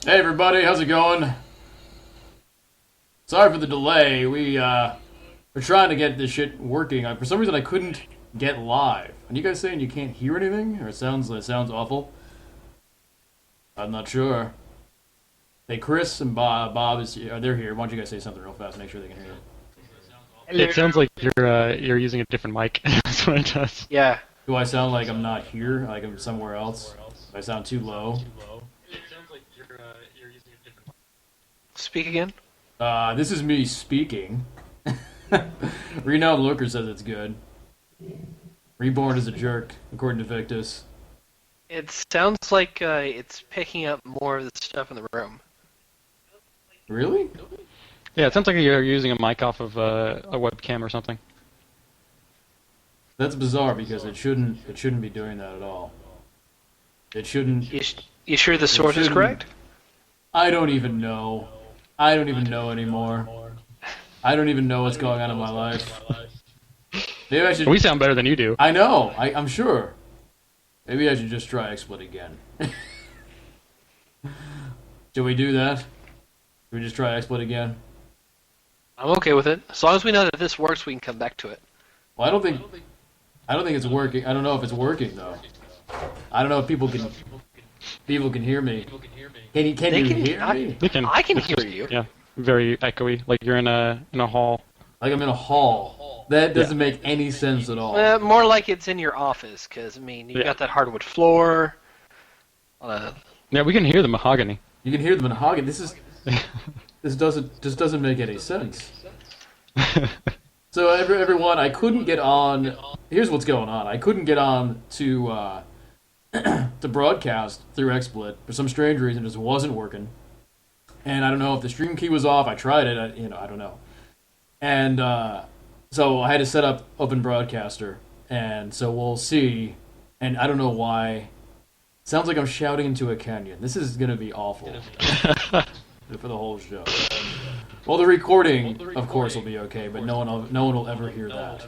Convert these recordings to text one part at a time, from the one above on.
Hey everybody, how's it going? Sorry for the delay. We're trying to get this shit working. For some reason, I couldn't get live. And you guys saying you can't hear anything, or it sounds awful? I'm not sure. Hey, Chris and Bob they're here. Why don't you guys say something real fast? Make sure they can hear you. It sounds Hello. like you're using a different mic. That's what it does. Yeah. Do I sound like I'm not here? Like I'm somewhere else? Do I sound too low? It sounds like you're using a different Speak again. This is me speaking. Renowned Looker says it's good. Reborn is a jerk, according to Victus. It sounds like it's picking up more of the stuff in the room. Really? Yeah, it sounds like you're using a mic off of a webcam or something. That's bizarre because it shouldn't be doing that at all. It shouldn't. You sure the It source is shouldn't. correct? I don't even know. I don't even know anymore. I don't even know what's going on in my life. Maybe I should. We sound better than you do. I know. I'm sure. Maybe I should just try XSplit again. Should we do that? Should we just try XSplit again? I'm okay with it. As long as we know that this works, we can come back to it. Well, I don't think it's working. I don't know if it's working though. I don't know if people can hear me. Can They you can. hear me? They can. I can It's hear just, you. yeah, very echoey. Like you're in a hall. Like I'm in a hall. That Yeah. doesn't make any sense at all. More like it's in your office, because I mean, you Yeah. got that hardwood floor. Uh, Yeah, we can hear the mahogany. You can hear the mahogany. This doesn't make any sense. So everyone, I couldn't get on. Here's what's going on. I couldn't get on to broadcast through XSplit for some strange reason. It just wasn't working, and I don't know if the stream key was off. I tried it. I don't know. And so I had to set up Open Broadcaster, and so we'll see. And I don't know why. Sounds like I'm shouting into a canyon. This is gonna be awful for the whole show. Well, the recording, of course, will be okay, but no one will ever hear that.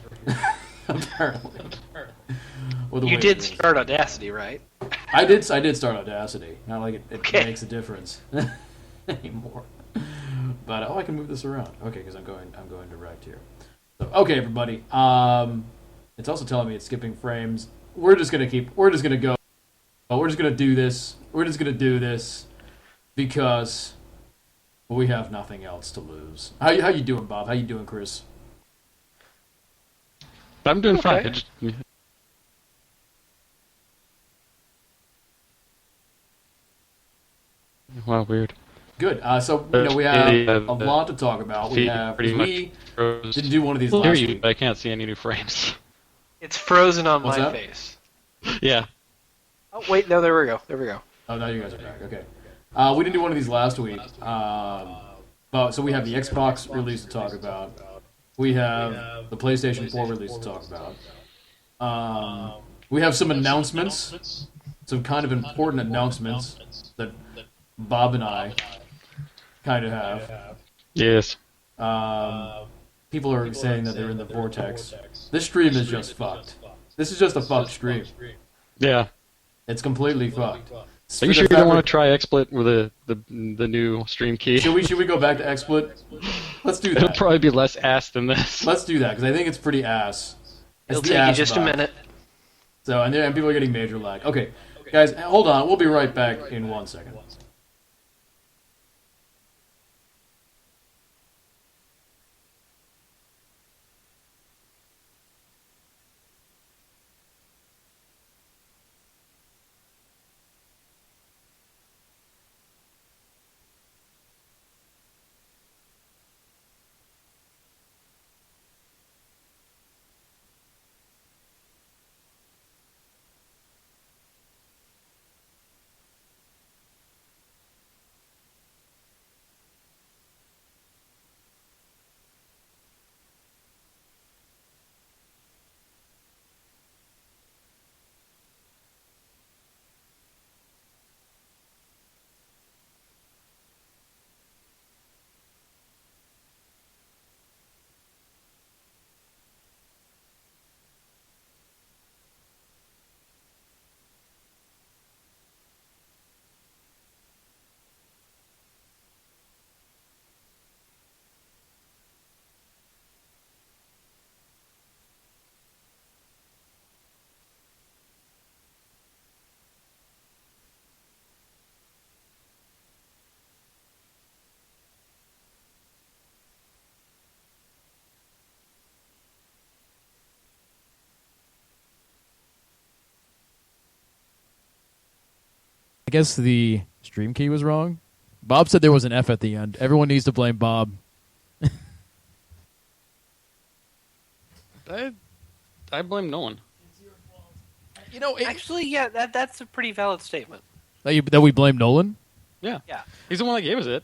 Apparently. With the you way did it is. start Audacity, right? I did start Audacity. Not like it Okay. makes a difference anymore. But I can move this around. Okay, because I'm going direct here. So okay, everybody. It's also telling me it's skipping frames. We're just gonna go. We're just gonna do this. We're just gonna do this because we have nothing else to lose. How you doing, Bob? How you doing, Chris? I'm doing fine. Okay. It just, wow, weird. Good. So we have a lot to talk about. We Feed have pretty 'cause much we froze. didn't do one of these Hear last you, week. but I can't see any new frames. It's frozen on What's my that? face. Yeah. Oh wait, no, there we go. There we go. Oh, now you guys are back. Okay. We didn't do one of these last week. But so we have the Xbox release to talk about. We have the PlayStation 4 release to talk about. We have some announcements, some kind of important announcements that Bob and I kind of have. Yes. People are saying that they're in the vortex. This stream is just fucked. This is just a fucked stream. Yeah. It's completely fucked. Are you sure you don't want to try XSplit with the new stream key? Should we go back to XSplit? Let's do It'll that. probably be less ass than this. Let's do that because I think it's pretty ass. It's It'll the take you ass just a vibe. minute. So and people are getting major lag. Okay, guys, hold on. We'll be right back in 1 second. guess the stream key was wrong. Bob said there was an F at the end. Everyone needs to blame Bob. I blame Nolan. You know, Actually, yeah, that's a pretty valid statement. that we blame Nolan. Yeah. Yeah. He's the one that gave us it.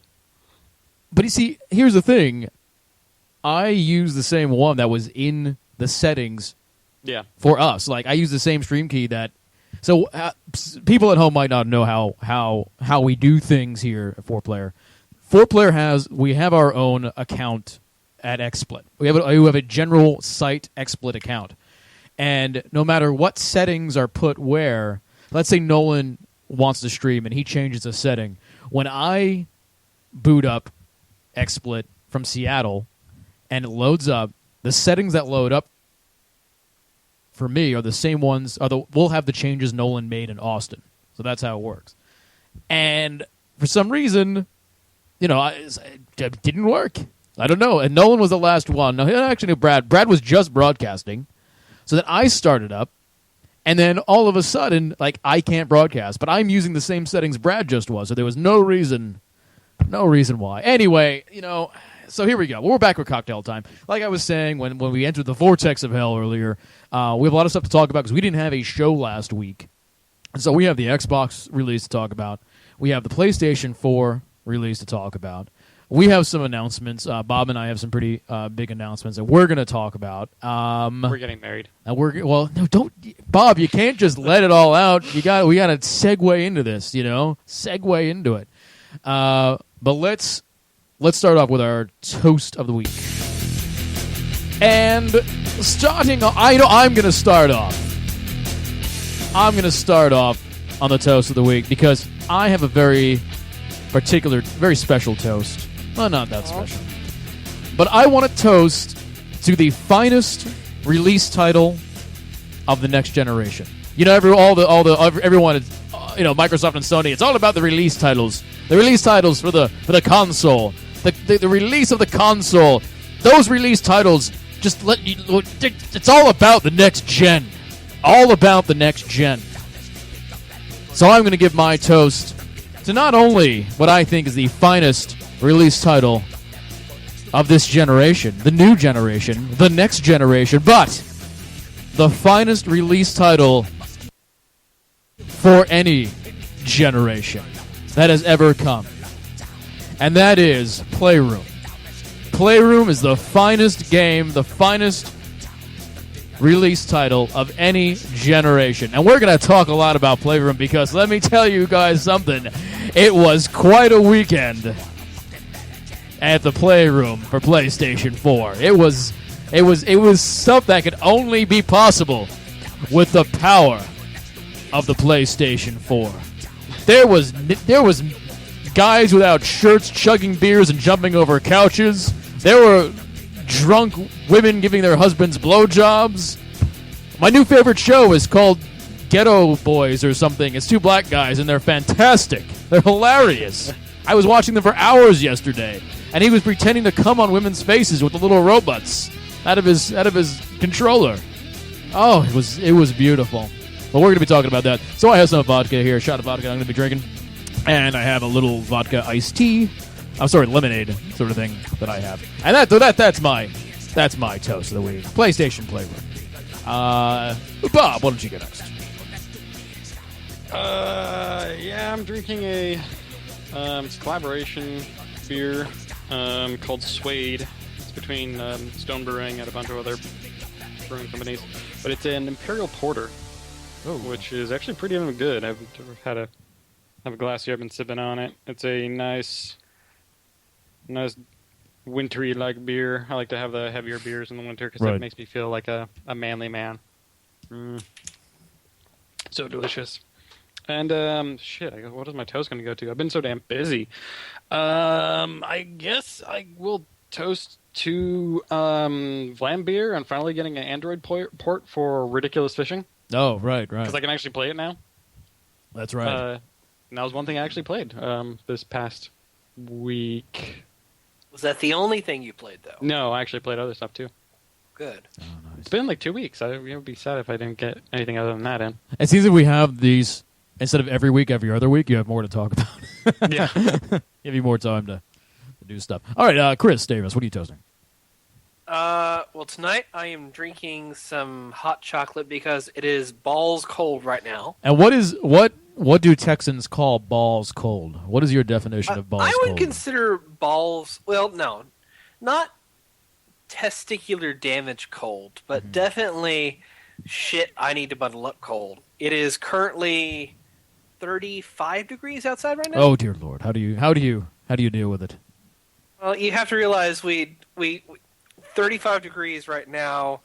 But you see, here's the thing. I use the same one that was in the settings Yeah. for us. Like, I use the same stream key that... So, people at home might not know how we do things here at 4Player. 4Player we have our own account at XSplit. We have a general site XSplit account. And no matter what settings are put where, let's say Nolan wants to stream and he changes a setting. When I boot up XSplit from Seattle and it loads up, the settings that load up for me are the same ones. We'll have the changes Nolan made in Austin. So that's how it works. And for some reason, it didn't work. I don't know. And Nolan was the last one. No, actually, Brad. Brad was just broadcasting. So then I started up. And then all of a sudden, I can't broadcast. But I'm using the same settings Brad just was. So there was no reason why. Anyway, so here we go. We're back with Cocktail Time. Like I was saying, when we entered the vortex of hell earlier, we have a lot of stuff to talk about because we didn't have a show last week. And so we have the Xbox release to talk about. We have the PlayStation 4 release to talk about. We have some announcements. Bob and I have some pretty big announcements that we're going to talk about. We're getting married. No, don't, Bob. You can't just let it all out. We got to segue into this. Segue into it. But let's start off with our toast of the week. And I'm going to start off. I'm going to start off on the toast of the week because I have a very particular, very special toast. Well, not that special. But I want to toast to the finest release title of the next generation. Everyone, Microsoft and Sony, it's all about the release titles. The release titles for the console. The release of the console. Those release titles it's all about the next gen. All about the next gen. So I'm going to give my toast to not only what I think is the finest release title of this generation, the new generation, the next generation, but the finest release title for any generation that has ever come. And that is Playroom. Playroom is the finest game, the finest release title of any generation. And we're going to talk a lot about Playroom because let me tell you guys something. It was quite a weekend at the Playroom for PlayStation 4. It was stuff that could only be possible with the power of the PlayStation 4. There was guys without shirts chugging beers and jumping over couches. There were drunk women giving their husbands blowjobs. My new favorite show is called Ghetto Boys or something. It's two black guys, and they're fantastic. They're hilarious. I was watching them for hours yesterday, and he was pretending to come on women's faces with the little robots out of his controller. Oh, it was beautiful. Well, we're going to be talking about that. So I have some vodka here, a shot of vodka I'm going to be drinking, and I have a little vodka iced tea. I'm sorry, lemonade sort of thing that I have. And that's my toast of the week. PlayStation Playroom. Bob, why don't you go next? I'm drinking it's a collaboration beer called Suede. It's between Stone Brewing and a bunch of other brewing companies. But it's an Imperial Porter, which is actually pretty damn good. I've had have a glass here. I've been sipping on it. It's a nice wintry-like beer. I like to have the heavier beers in the winter because that makes me feel like a manly man. So delicious. And, what is my toast going to go to? I've been so damn busy. I guess I will toast to Vlambeer and finally getting an Android port for Ridiculous Fishing. Oh, right. Because I can actually play it now. That's right. And that was one thing I actually played this past week. Was that the only thing you played, though? No, I actually played other stuff, too. Good. Oh, nice. It's been like 2 weeks. It would be sad if I didn't get anything other than that in. It seems that we have these instead of every week, every other week, you have more to talk about. Yeah. Give you more time to do stuff. All right, Chris Davis, what are you toasting? Well, tonight I am drinking some hot chocolate because it is balls cold right now. And what do Texans call balls cold? What is your definition of balls I would cold? consider balls, well, no, not testicular damage cold, but definitely shit I need to bundle up cold. It is currently 35 degrees outside right now. Oh dear Lord, how do you deal with it? Well, you have to realize we 35 degrees right now,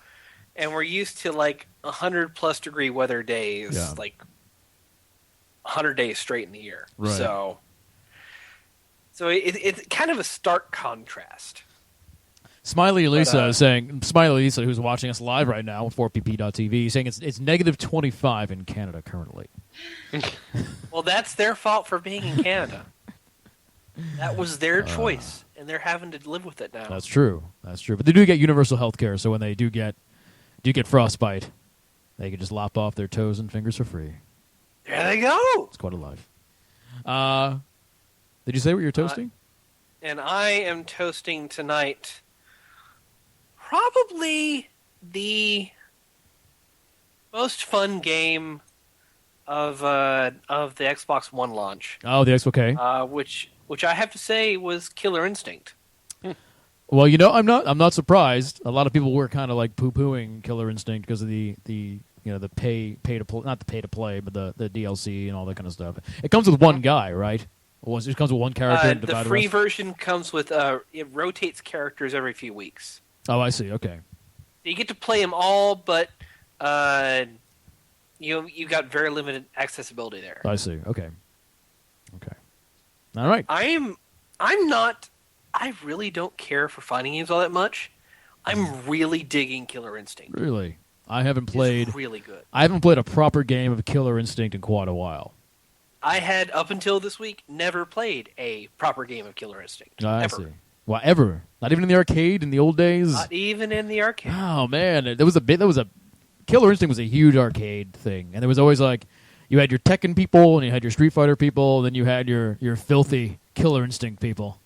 and we're used to like 100+ degree weather days, Yeah. like 100 days straight in the year. Right. So it's kind of a stark contrast. Smiley Lisa is saying, Smiley Lisa, who's watching us live right now, 4pp.tv, saying it's negative 25 in Canada currently. Well, that's their fault for being in Canada. That was their choice, and they're having to live with it now. That's true. But they do get universal health care, so when they do get frostbite, they can just lop off their toes and fingers for free. There they go. It's quite a life. Did you say what you're toasting? And I am toasting tonight probably the most fun game of the Xbox One launch. Oh, the okay. Which I have to say was Killer Instinct. Well, I'm not surprised. A lot of people were kind of like poo-pooing Killer Instinct because of the pay to play, not the pay to play, but the DLC and all that kind of stuff. It comes with one guy, right? It comes with one character. The free version comes with it rotates characters every few weeks. Oh, I see. Okay. You get to play them all, but you got very limited accessibility there. I see. Okay. All right. I really don't care for fighting games all that much. I'm really digging Killer Instinct. Really, I haven't played. It's really good. I haven't played a proper game of Killer Instinct in quite a while. I had, up until this week, never played a proper game of Killer Instinct. I ever. see. Well, ever? Not even in the arcade in the old days. Not even in the arcade. Oh man, there was a Killer Instinct was a huge arcade thing, and there was always like you had your Tekken people and you had your Street Fighter people, and then you had your filthy Killer Instinct people.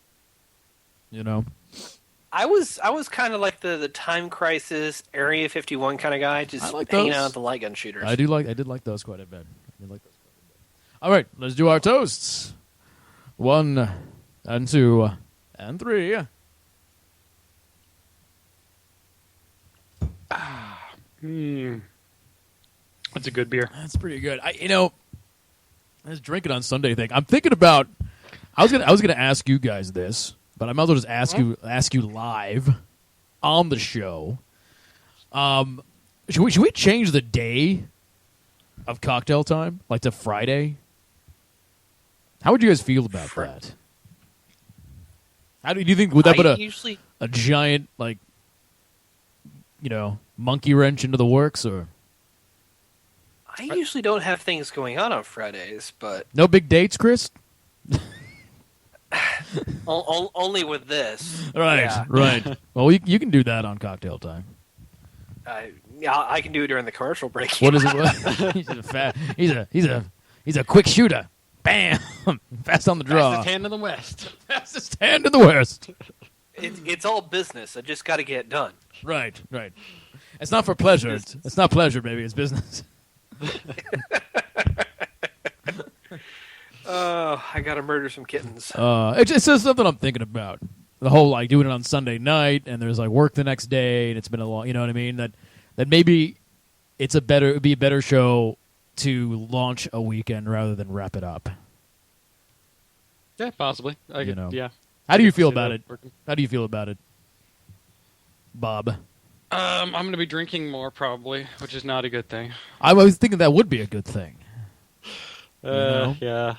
I was kind of like the Time Crisis, Area 51 kind of guy, just like hanging those. out at the light gun shooters. I did like those quite a bit. All right, let's do our toasts. 1 and 2 and 3. That's a good beer. That's pretty good. I was drinking on Sunday. I'm thinking about. I was gonna ask you guys this, but I might as well just ask you live on the show. Should we change the day of cocktail time, like to Friday? How would you guys feel about that? How do you think? Would that put a giant monkey wrench into the works, or? I usually don't have things going on Fridays, but No big dates, Chris? only with this. Right, Yeah. right. Well, you can do that on cocktail time. Yeah, I can do it during the commercial break. What is it? He's a quick shooter. Bam! Fast on the draw. Fastest hand in the West. Fastest hand in the West. It's all business. I just got to get it done. Right. It's not for pleasure. It's not pleasure, baby. It's business. I got to murder some kittens. It's just something I'm thinking about. The whole doing it on Sunday night, and there's work the next day, and it's been a long. You know what I mean? That maybe it'd be a better show to launch a weekend rather than wrap it up. Yeah, possibly. Yeah. How do you feel about it? How do you feel about it, Bob? I'm going to be drinking more probably, which is not a good thing. I was thinking that would be a good thing. Yeah.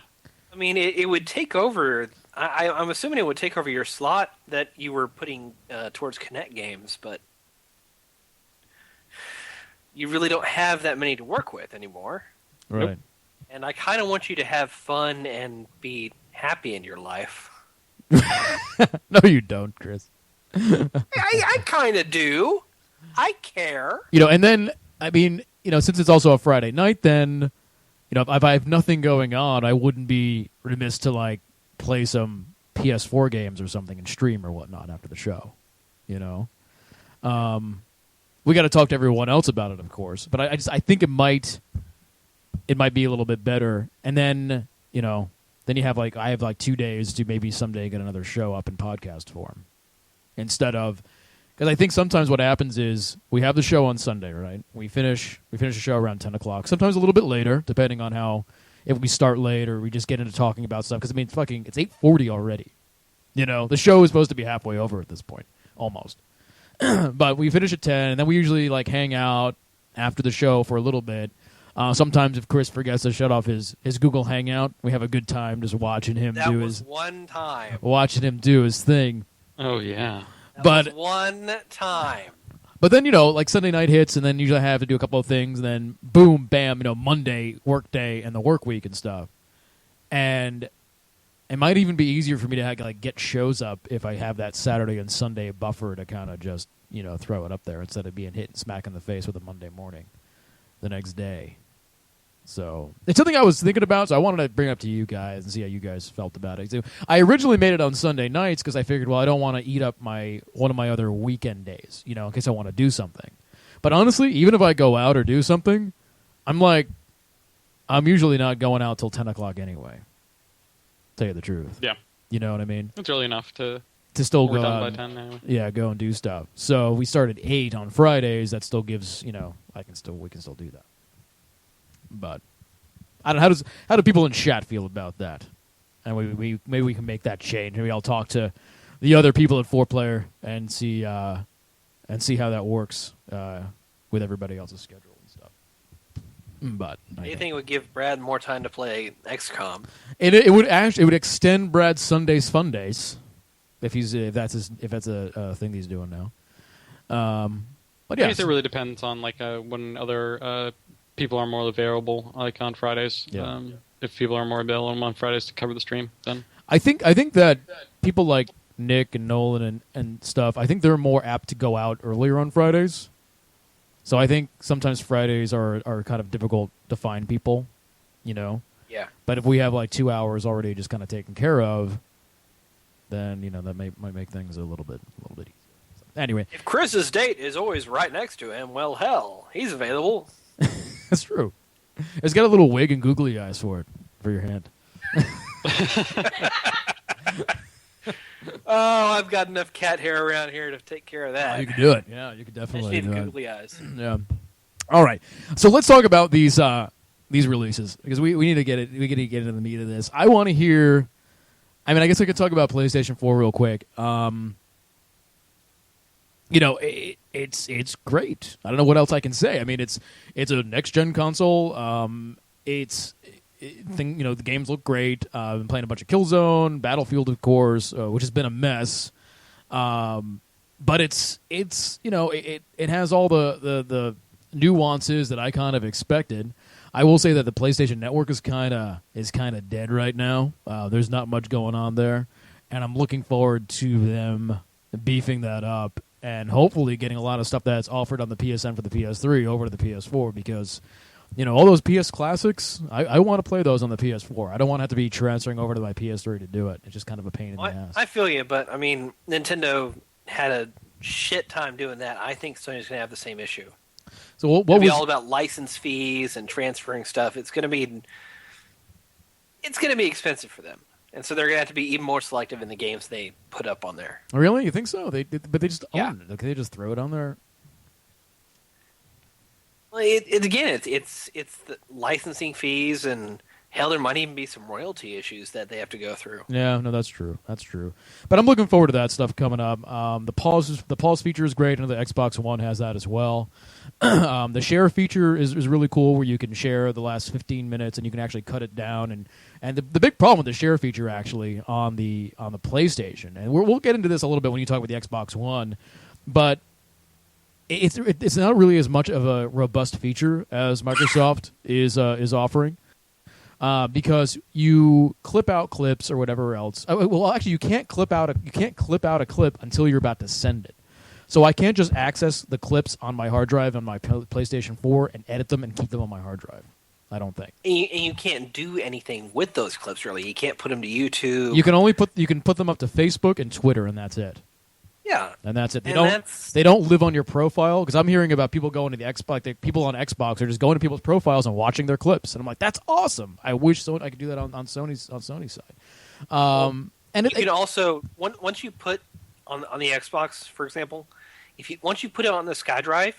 I mean, it would take over. I'm assuming it would take over your slot that you were putting towards Connect games, but you really don't have that many to work with anymore. Right. Nope. And I kind of want you to have fun and be happy in your life. No, you don't, Chris. I kind of do. I care. And then, since it's also a Friday night, then if I have nothing going on, I wouldn't be remiss to like play some PS4 games or something and stream or whatnot after the show. You know, we got to talk to everyone else about it, of course. But I think it might be a little bit better. And then then you have I have 2 days to maybe someday get another show up in podcast form instead of. Because I think sometimes what happens is we have the show on Sunday, right? We finish the show around 10 o'clock, sometimes a little bit later, depending on if we start late or we just get into talking about stuff. Because, it's 8:40 already. The show is supposed to be halfway over at this point, almost. But we finish at 10, and then we usually, hang out after the show for a little bit. Sometimes if Chris forgets to shut off his Google Hangout, we have a good time just watching him watching him do his thing. Oh, yeah. That was one time. But then, Sunday night hits, and then usually I have to do a couple of things, and then boom, bam, Monday, work day, and the work week and stuff. And it might even be easier for me to get shows up if I have that Saturday and Sunday buffer to kind of just, throw it up there instead of being hit and smack in the face with a Monday morning the next day. So it's something I was thinking about, so I wanted to bring it up to you guys and see how you guys felt about it. So I originally made it on Sunday nights because I figured, I don't want to eat up one of my other weekend days, in case I want to do something. But honestly, even if I go out or do something, I'm usually not going out till 10 o'clock anyway. Tell you the truth. Yeah. You know what I mean? It's early enough to still we're go done out. by 10 anyway. Yeah, go and do stuff. So we start at 8 on Fridays. That still gives, we can still do that. But I don't know, how do people in chat feel about that? And we maybe we can make that change. Maybe I'll talk to the other people at 4Player and see how that works with everybody else's schedule and stuff. But Anything would give Brad more time to play XCOM. It would extend Brad's Sundays fun days if that's a thing he's doing now. But yeah, I guess it really depends on when other people are more available, on Fridays. Yeah. If people are more available on Fridays to cover the stream, then I think that people like Nick and Nolan and stuff, I think they're more apt to go out earlier on Fridays. So I think sometimes Fridays are kind of difficult to find people, Yeah. But if we have 2 hours already just kind of taken care of, then that might make things a little bit easier. So, anyway, If Chris's date is always right next to him, well, hell, he's available. that's true. It's got a little wig and googly eyes for your hand. Oh, I've got enough cat hair around here to take care of that. You can do it. Yeah, you can I just definitely need do it. googly eyes. Yeah. All right. So let's talk about these releases because we need to get it. We need to get into the meat of this. I want to hear. I guess I could talk about PlayStation 4 real quick. It's great. I don't know what else I can say. It's a next gen console. The games look great. I've been playing a bunch of Killzone, Battlefield, of course, which has been a mess. But it has all the nuances that I kind of expected. I will say that the PlayStation Network is kind of dead right now. There's not much going on there, and I'm looking forward to them beefing that up and hopefully getting a lot of stuff that's offered on the PSN for the PS3 over to the PS4 because, all those PS classics, I want to play those on the PS4. I don't want to have to be transferring over to my PS3 to do it. It's just kind of a pain in the ass. I feel you, but Nintendo had a shit time doing that. I think Sony's going to have the same issue. So what It'll be was all about license fees and transferring stuff. It's going to be expensive for them. And so they're going to have to be even more selective in the games they put up on there. Really? You think so? But they just Yeah. own it. Okay, they just throw it on there. Well, it's the licensing fees, and hell, there might even be some royalty issues that they have to go through. Yeah, no, that's true. That's true. But I'm looking forward to that stuff coming up. The pause feature is great, and the Xbox One has that as well. The share feature is really cool, where you can share the last 15 minutes, and you can actually cut it down. And the big problem with the share feature actually on the PlayStation, and we'll get into this a little bit when you talk about the Xbox One, but it's not really as much of a robust feature as Microsoft is offering. Because you clip out clips or whatever else. Well, actually, you can't clip out a clip until you're about to send it. So I can't just access the clips on my hard drive on my PlayStation 4 and edit them and keep them on my hard drive. I don't think. And you can't do anything with those clips, really. You can't put them to YouTube. You can put them up to Facebook and Twitter, and that's it. Yeah, And that's it. And They don't live on your profile, because I'm hearing about people going to the Xbox. People on Xbox are just going to people's profiles and watching their clips, and I'm like, that's awesome. I wish I could do that on Sony's side. And you can also once you put on the Xbox, for example, once you put it on the SkyDrive,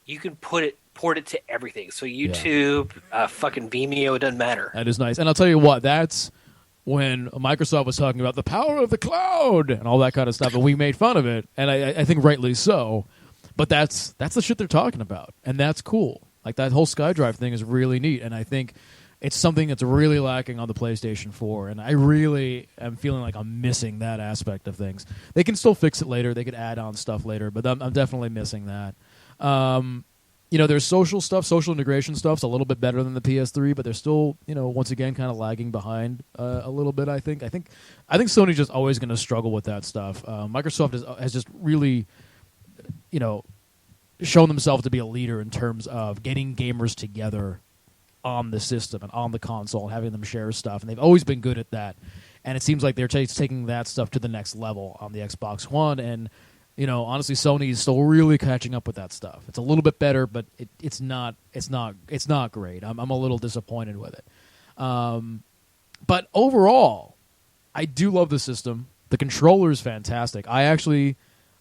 you can port it to everything. So YouTube, fucking Vimeo, it doesn't matter. That is nice. And I'll tell you what, that's when Microsoft was talking about the power of the cloud and all that kind of stuff, and we made fun of it, and I think rightly so. But that's the shit they're talking about, and that's cool. Like, that whole SkyDrive thing is really neat, and I think it's something that's really lacking on the PlayStation 4, and I really am feeling like I'm missing that aspect of things. They can still fix it later. They could add on stuff later, but I'm definitely missing that. There's social integration stuff's a little bit better than the PS3, but they're still, once again, kind of lagging behind a little bit. I think Sony's just always going to struggle with that stuff. Microsoft has just really, shown themselves to be a leader in terms of getting gamers together on the system and on the console and having them share stuff, and they've always been good at that. And it seems like they're taking that stuff to the next level on the Xbox One, and honestly, Sony is still really catching up with that stuff. It's a little bit better, but it's not great. I'm a little disappointed with it. But overall, I do love the system. The controller is fantastic. I actually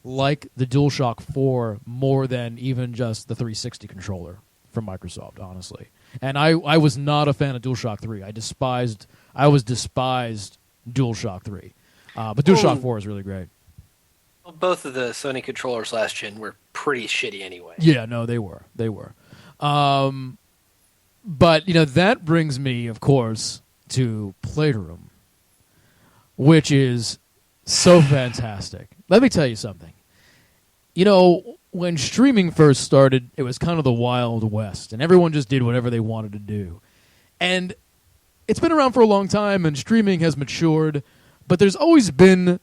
like the DualShock 4 more than even just the 360 controller from Microsoft, honestly. And I was not a fan of DualShock 3. I despised DualShock 3. But DualShock 4 is really great. Both of the Sony controllers last gen were pretty shitty anyway. Yeah, no, they were. But, that brings me, of course, to Playroom, which is so fantastic. Let me tell you something. When streaming first started, it was kind of the Wild West, and everyone just did whatever they wanted to do. And it's been around for a long time, and streaming has matured, but there's always been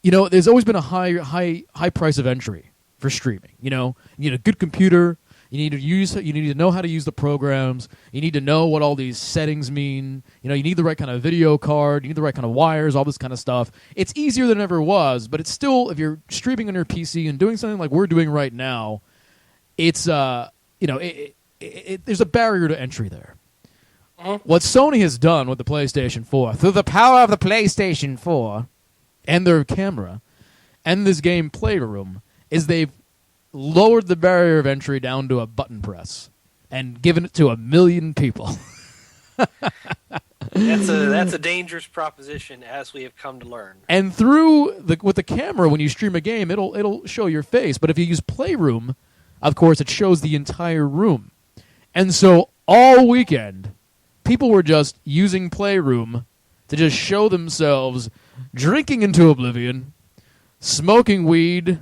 a high price of entry for streaming. You need a good computer. You need to know how to use the programs. You need to know what all these settings mean. You need the right kind of video card. You need the right kind of wires, all this kind of stuff. It's easier than it ever was, but it's still, if you're streaming on your PC and doing something like we're doing right now, it's there's a barrier to entry there. What Sony has done with the PlayStation 4, through the power of the PlayStation 4 and their camera and this game Playroom, is they've lowered the barrier of entry down to a button press and given it to 1 million people. That's a dangerous proposition, as we have come to learn. And with the camera, when you stream a game, it'll show your face. But if you use Playroom, of course, it shows the entire room. And so all weekend, people were just using Playroom to just show themselves drinking into oblivion, smoking weed.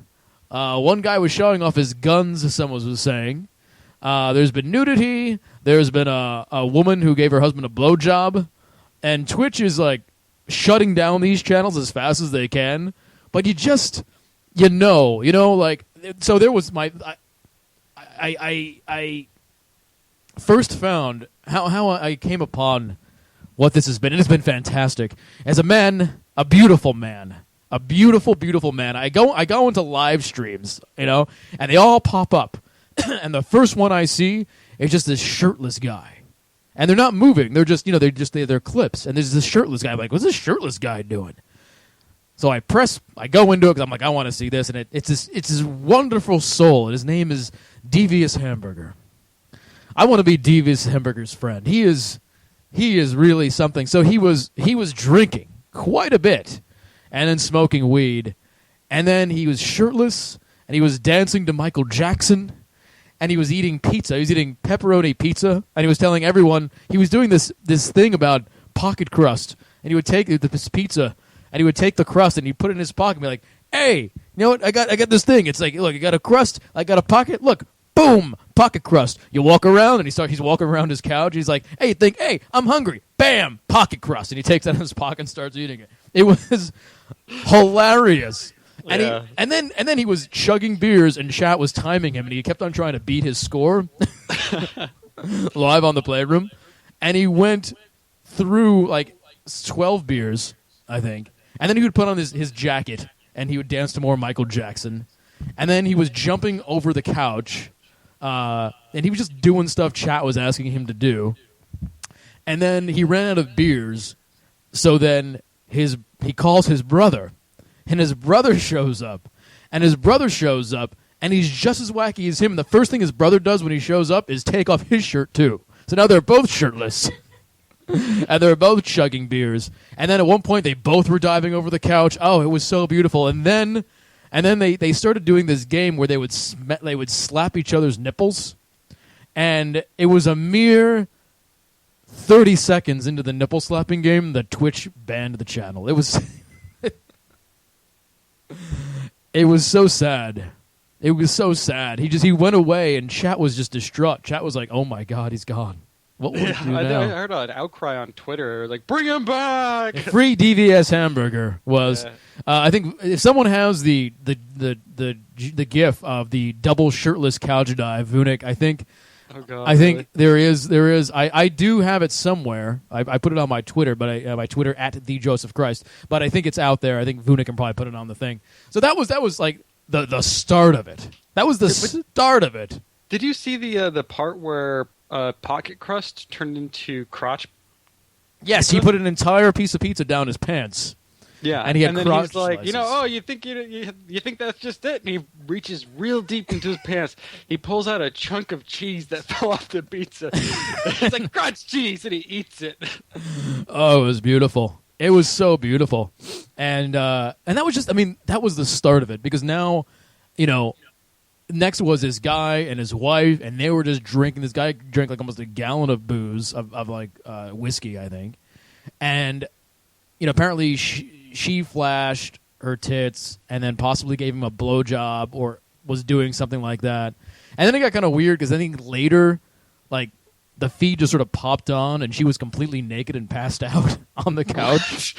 One guy was showing off his guns, as someone was saying. There's been nudity. There's been a woman who gave her husband a blowjob. And Twitch is, shutting down these channels as fast as they can. But so there was I first found how I came upon what this has been. And it's been fantastic. As a man, a beautiful man. A beautiful, beautiful man. I go into live streams, and they all pop up. And the first one I see is just this shirtless guy. And they're not moving. They're just, they're clips. And there's this shirtless guy. I'm like, what's this shirtless guy doing? So I go into it because I'm like, I want to see this. And it's this wonderful soul. And his name is Devious Hamburger. I want to be Devious Hamburger's friend. He is really something. So he was drinking quite a bit. And then smoking weed. And then he was shirtless, and he was dancing to Michael Jackson, and he was eating pizza. He was eating pepperoni pizza, and he was telling everyone, he was doing this thing about pocket crust, and he would take this pizza, and he would take the crust, and he'd put it in his pocket and be like, hey, you know what, I got this thing. It's like, look, I got a crust, I got a pocket, look, boom, pocket crust. You walk around, and he's walking around his couch, he's like, hey, I'm hungry. Bam, pocket crust. And he takes it out of his pocket and starts eating it. It was hilarious. Yeah. And then he was chugging beers, and chat was timing him, and he kept on trying to beat his score live on the Playroom. and he went through like 12 beers, I think, and then he would put on his jacket and he would dance to more Michael Jackson, and then he was jumping over the couch, and he was just doing stuff chat was asking him to do, and then he ran out of beers, so then he calls his brother, and his brother shows up, and he's just as wacky as him. And the first thing his brother does when he shows up is take off his shirt too. So now they're both shirtless. And they're both chugging beers. And then at one point they both were diving over the couch. Oh, it was so beautiful. And then they started doing this game where they would slap each other's nipples. And it was a mere 30 seconds into the nipple slapping game that Twitch banned the channel. It was it was so sad. It was so sad. He went away, and chat was just distraught. Chat was like, "Oh my God, he's gone. What will we do now?" I heard an outcry on Twitter, like, "Bring him back!" Free DVS hamburger was. Yeah. I think if someone has the GIF of the double shirtless couch dive, Vunic, I think. Oh God, I think really? there is. I do have it somewhere. I put it on my Twitter, but my Twitter at the Joseph Christ. But I think it's out there. I think Vunic can probably put it on the thing. So that was like the start of it. That was the start of it. Did you see the part where Pocket Crust turned into crotch? Yes, he put an entire piece of pizza down his pants. Yeah, and he had then crotch he's like, slices. you think you think that's just it? And he reaches real deep into his pants. He pulls out a chunk of cheese that fell off the pizza. It's like crotch cheese, and he eats it. Oh, it was beautiful. It was so beautiful, and that was just. I mean, that was the start of it, because now, next was this guy and his wife, and they were just drinking. This guy drank like almost a gallon of booze of like whiskey, I think, and apparently she flashed her tits and then possibly gave him a blowjob or was doing something like that. And then it got kind of weird because I think later, like, the feed just sort of popped on and she was completely naked and passed out on the couch.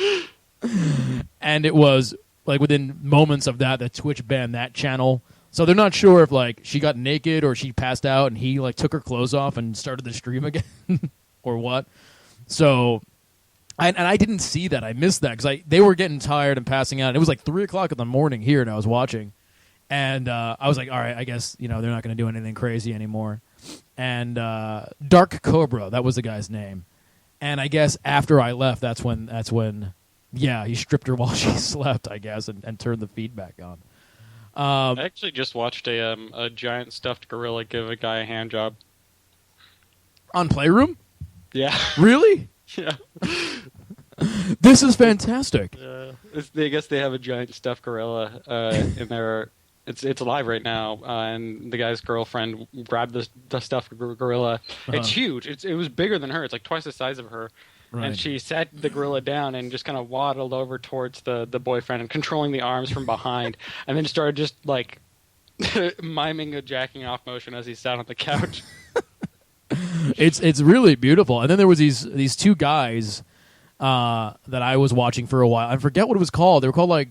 And it was, like, within moments of that Twitch banned that channel. So they're not sure if, like, she got naked or she passed out and he, like, took her clothes off and started the stream again or what. So... I didn't see that. I missed that because they were getting tired and passing out. And it was like 3 o'clock in the morning here, and I was watching. And I was like, all right, I guess they're not going to do anything crazy anymore. And Dark Cobra, that was the guy's name. And I guess after I left, that's when he stripped her while she slept, I guess, and turned the feed back on. I actually just watched a giant stuffed gorilla give a guy a hand job. On Playroom? Yeah. Really? Yeah. This is fantastic. I guess they have a giant stuffed gorilla in there. It's alive right now, and the guy's girlfriend grabbed the stuffed gorilla. Uh-huh. It's huge. It was bigger than her. It's like twice the size of her. Right. And she sat the gorilla down and just kind of waddled over towards the boyfriend and controlling the arms from behind, and then started just like miming a jacking off motion as he sat on the couch. It's really beautiful. And then there was these two guys that I was watching for a while. I forget what it was called. They were called like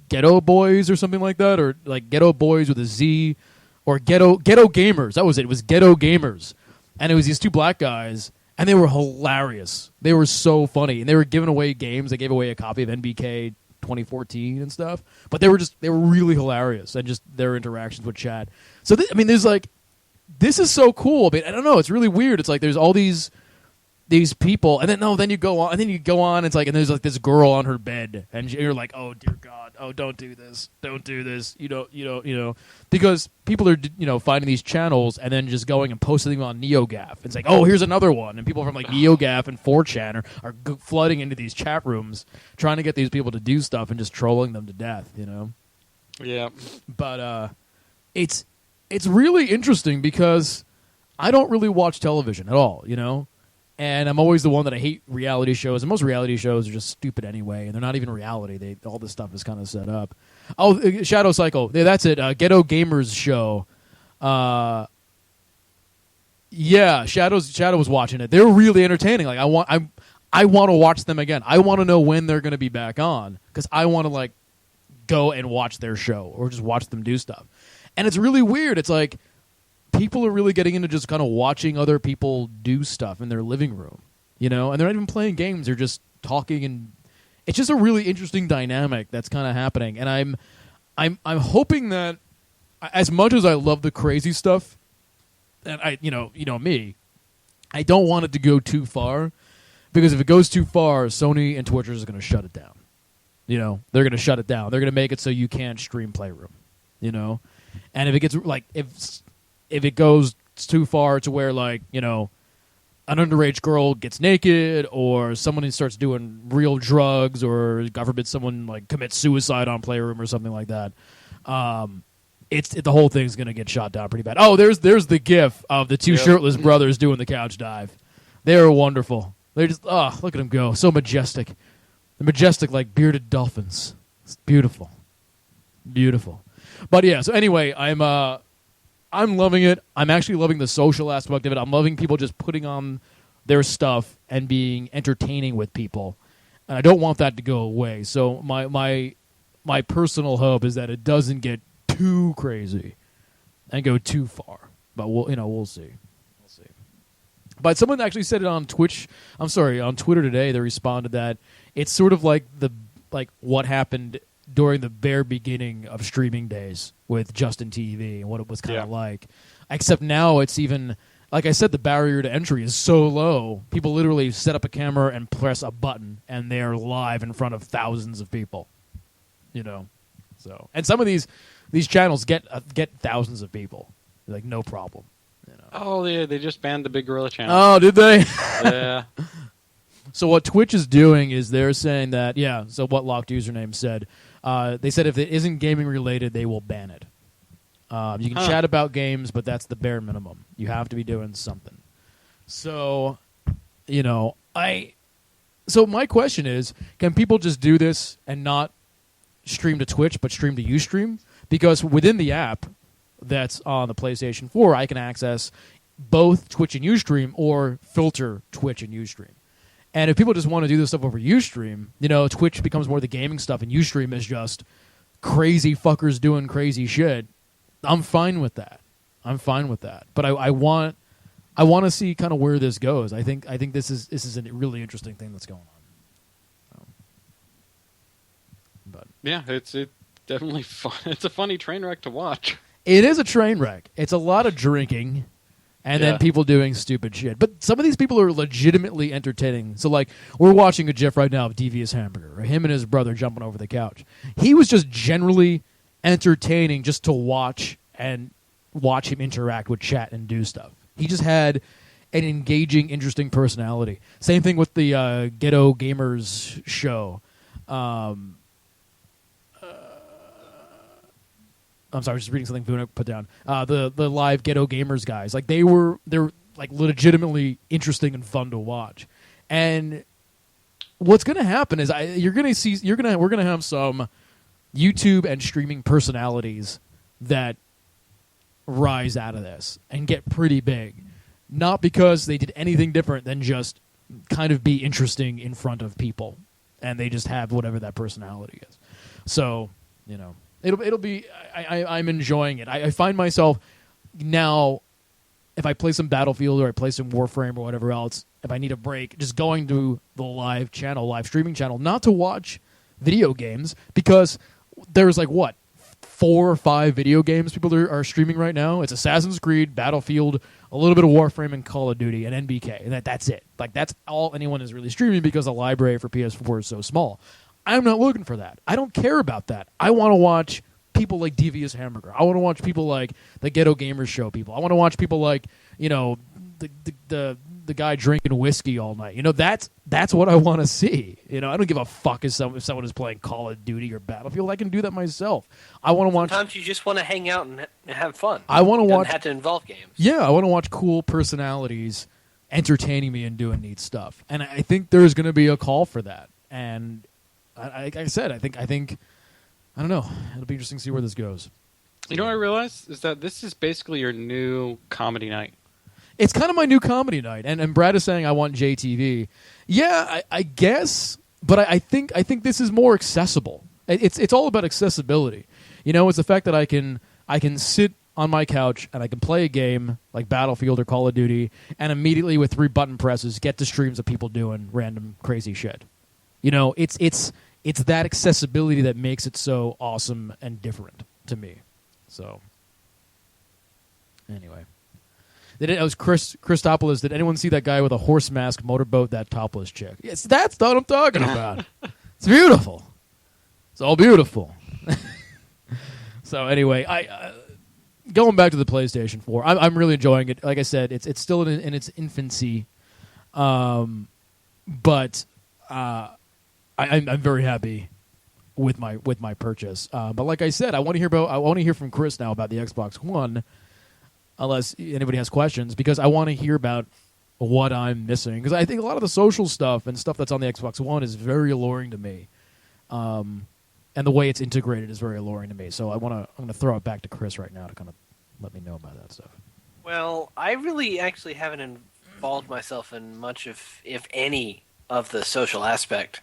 Ghetto Boys or something like that, or like Ghetto Boys with a Z, or Ghetto Gamers. That was it. It was Ghetto Gamers, and it was these two black guys, and they were hilarious. They were so funny, and they were giving away games. They gave away a copy of NBK 2014 and stuff, but they were really hilarious, and just their interactions with chat. So there's like. This is so cool. I mean, I don't know. It's really weird. It's like there's all these people, and then you go on, It's like, and there's like this girl on her bed, and you're like, oh dear God, oh don't do this. You don't, because people are finding these channels and then just going and posting them on NeoGAF. It's like, oh, here's another one, and people from like NeoGAF and 4chan are flooding into these chat rooms trying to get these people to do stuff and just trolling them to death. Yeah, but It's really interesting because I don't really watch television at all, and I'm always the one that I hate reality shows, and most reality shows are just stupid anyway, and they're not even reality. All this stuff is kind of set up. Oh, Shadow Cycle, yeah, that's it. Ghetto Gamers show. Yeah, Shadow was watching it. They're really entertaining. Like I want to watch them again. I want to know when they're going to be back on because I want to like go and watch their show or just watch them do stuff. And it's really weird. It's like people are really getting into just kind of watching other people do stuff in their living room, and they're not even playing games; they're just talking, and it's just a really interesting dynamic that's kind of happening. And I'm hoping that, as much as I love the crazy stuff, and me, I don't want it to go too far, because if it goes too far, Sony and Twitch are just going to shut it down. They're going to shut it down. They're going to make it so you can't stream Playroom. And if it gets if it goes too far to where an underage girl gets naked, or someone starts doing real drugs, or God forbid someone commits suicide on Playroom or something like that, the whole thing's gonna get shot down pretty bad. Oh, there's the GIF of the two shirtless brothers doing the couch dive. They are wonderful. They're just look at them go, so majestic. They're majestic like bearded dolphins. It's beautiful, beautiful. But yeah, so anyway, I'm loving it. I'm actually loving the social aspect of it. I'm loving people just putting on their stuff and being entertaining with people, and I don't want that to go away. So my personal hope is that it doesn't get too crazy and go too far. But we'll see. But someone actually said it on Twitch. On Twitter today. They responded that it's sort of like what happened during the bare beginning of streaming days with Justin TV and what it was kind of like. Except now it's even, like I said, the barrier to entry is so low. People literally set up a camera and press a button, and they're live in front of thousands of people. So, and some of these channels get thousands of people, no problem. Oh, yeah, they just banned the Big Gorilla channel. Oh, did they? Yeah. So what Twitch is doing is they're saying that, so what Locked Username said, they said if it isn't gaming related, they will ban it. You can chat about games, but that's the bare minimum. You have to be doing something. So, so my question is, can people just do this and not stream to Twitch, but stream to Ustream? Because within the app that's on the PlayStation 4, I can access both Twitch and Ustream, or filter Twitch and Ustream. And if people just want to do this stuff over Ustream, Twitch becomes more the gaming stuff, and Ustream is just crazy fuckers doing crazy shit. I'm fine with that. But I want to see kind of where this goes. I think this is a really interesting thing that's going on. But yeah, it's definitely fun. It's a funny train wreck to watch. It is a train wreck. It's a lot of drinking. And then people doing stupid shit. But some of these people are legitimately entertaining. So, we're watching a GIF right now of Devious Hamburger, him and his brother jumping over the couch. He was just generally entertaining just to watch him interact with chat and do stuff. He just had an engaging, interesting personality. Same thing with the Ghetto Gamers show. I'm sorry, I was just reading something Vuna put down. The live Ghetto Gamers guys, they're legitimately interesting and fun to watch. And what's going to happen is we're going to have some YouTube and streaming personalities that rise out of this and get pretty big, not because they did anything different than just kind of be interesting in front of people, and they just have whatever that personality is. So It'll be. I'm enjoying it. I find myself now, if I play some Battlefield or I play some Warframe or whatever else, if I need a break, just going to the live streaming channel, not to watch video games, because there's 4 or 5 video games people are streaming right now. It's Assassin's Creed, Battlefield, a little bit of Warframe, and Call of Duty, and NBK, and that's it. That's all anyone is really streaming, because the library for PS4 is so small. I'm not looking for that. I don't care about that. I want to watch people like Devious Hamburger. I want to watch people like the Ghetto Gamers Show people. I want to watch people like, the guy drinking whiskey all night. That's what I want to see. I don't give a fuck if someone is playing Call of Duty or Battlefield. I can do that myself. I want to watch. Sometimes you just want to hang out and have fun. I want to watch. Doesn't have to involve games. Yeah, I want to watch cool personalities entertaining me and doing neat stuff. And I think there's going to be a call for that. And like I said, I think I don't know. It'll be interesting to see where this goes. You know what I realized is that this is basically your new comedy night. It's kind of my new comedy night, and Brad is saying I want JTV. Yeah, I guess, but I think this is more accessible. It's all about accessibility. It's the fact that I can sit on my couch and I can play a game like Battlefield or Call of Duty and immediately with 3 button presses get to streams of people doing random crazy shit. You know, it's that accessibility that makes it so awesome and different to me. So, anyway. It was Christopoulos. Did anyone see that guy with a horse mask motorboat that topless chick? Yes, that's what I'm talking about. It's beautiful. It's all beautiful. So anyway, going back to the PlayStation 4, I'm really enjoying it. Like I said, it's still in its infancy, but I'm very happy with my purchase. But like I said, I want to hear from Chris now about the Xbox One. Unless anybody has questions, because I want to hear about what I'm missing. Because I think a lot of the social stuff and stuff that's on the Xbox One is very alluring to me, and the way it's integrated is very alluring to me. So I'm gonna throw it back to Chris right now to kind of let me know about that stuff. Well, I really actually haven't involved myself in much of, if any, of the social aspect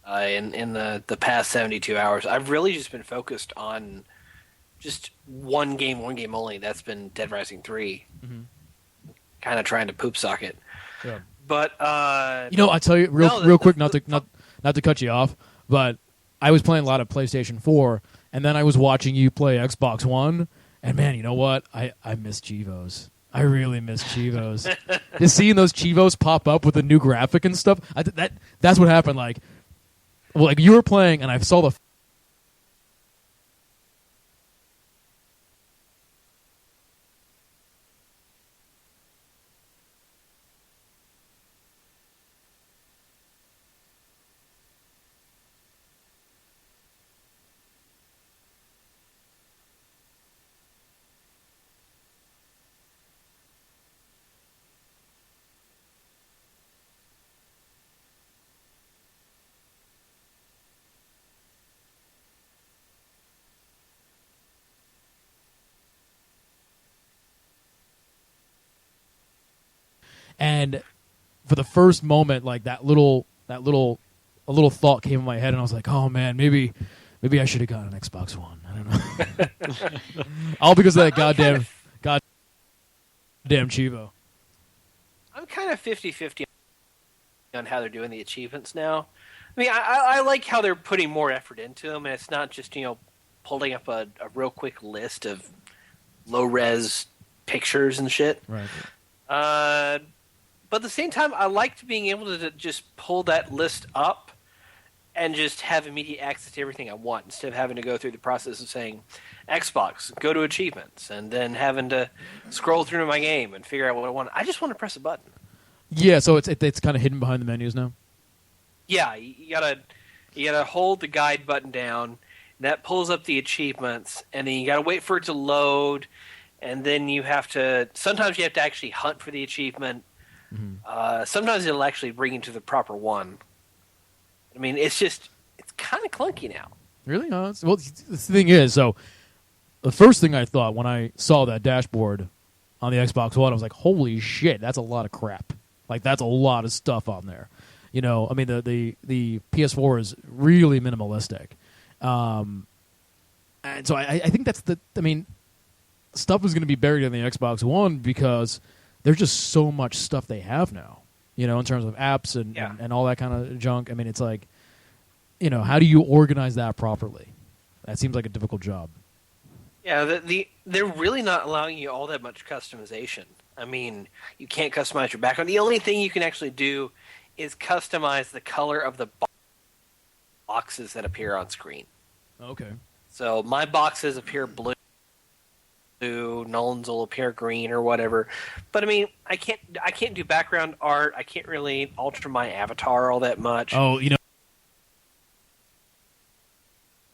in the past 72 hours. I've really just been focused on just one game only. That's been Dead Rising 3. Mm-hmm. Kind of trying to poop socket. Yeah. But I tell you real quick, not to cut you off, but I was playing a lot of PlayStation 4, and then I was watching you play Xbox One, and man, you know what? I miss Chivos. I really miss Chivos. Just seeing those Chivos pop up with the new graphic and stuff. That's what happened. Like you were playing, and I saw the. And for the first moment, like a little thought came in my head, and I was like, "Oh man, maybe I should have gotten an Xbox One." I don't know, all because of that goddamn Chivo. I'm kind of 50-50 on how they're doing the achievements now. I mean, I like how they're putting more effort into them, and it's not just pulling up a real quick list of low res pictures and shit. Right. But at the same time, I liked being able to just pull that list up and just have immediate access to everything I want, instead of having to go through the process of saying, Xbox, go to achievements, and then having to scroll through my game and figure out what I want. I just want to press a button. Yeah, so it's kind of hidden behind the menus now? Yeah, you gotta hold the guide button down, and that pulls up the achievements, and then you gotta wait for it to load, and then sometimes you have to actually hunt for the achievement. Mm-hmm. Sometimes it'll actually bring you to the proper one. I mean, it's kind of clunky now. Really? Well, the thing is, so the first thing I thought when I saw that dashboard on the Xbox One, I was like, holy shit, that's a lot of crap. Like, that's a lot of stuff on there. I mean, the PS4 is really minimalistic. And so I think stuff is going to be buried in the Xbox One because there's just so much stuff they have now, in terms of apps and all that kind of junk. I mean, it's like, how do you organize that properly? That seems like a difficult job. Yeah, they're really not allowing you all that much customization. I mean, you can't customize your background. The only thing you can actually do is customize the color of the boxes that appear on screen. Okay. So my boxes appear blue. Nolan's will appear green or whatever, but I mean, I can't do background art. I can't really alter my avatar all that much. Oh,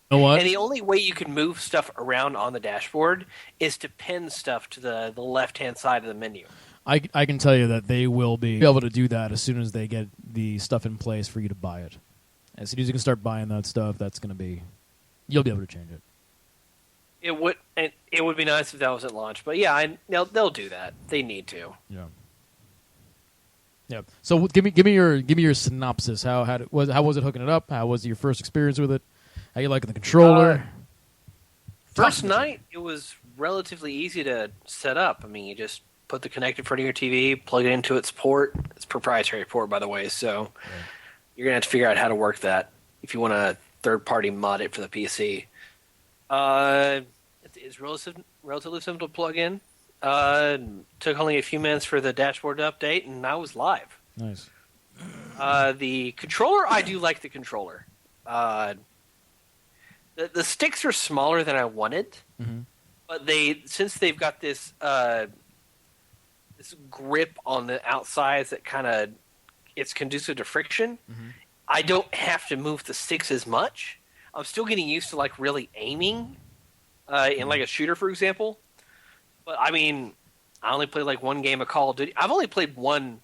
what? And the only way you can move stuff around on the dashboard is to pin stuff to the left-hand side of the menu. I can tell you that they will be able to do that as soon as they get the stuff in place for you to buy it. As soon as you can start buying that stuff, you'll be able to change it. It would be nice if that was at launch, but yeah, they'll do that. They need to. Yeah. Yeah. So give me your synopsis. How was it hooking it up? How was your first experience with it? How you liking the controller? First night, it was relatively easy to set up. I mean, you just put the connect in front of your TV, plug it into its port. It's proprietary port, by the way, so you're gonna have to figure out how to work that if you want to third-party mod it for the PC. It's relatively simple to plug in. Took only a few minutes for the dashboard to update, and I was live. Nice. The controller, I do like the controller. The sticks are smaller than I wanted, but since they've got this this grip on the outsides that kind of it's conducive to friction, I don't have to move the sticks as much. I'm still getting used to like really aiming in like a shooter, for example. But I mean, I only played like one game of Call of Duty. I've only played one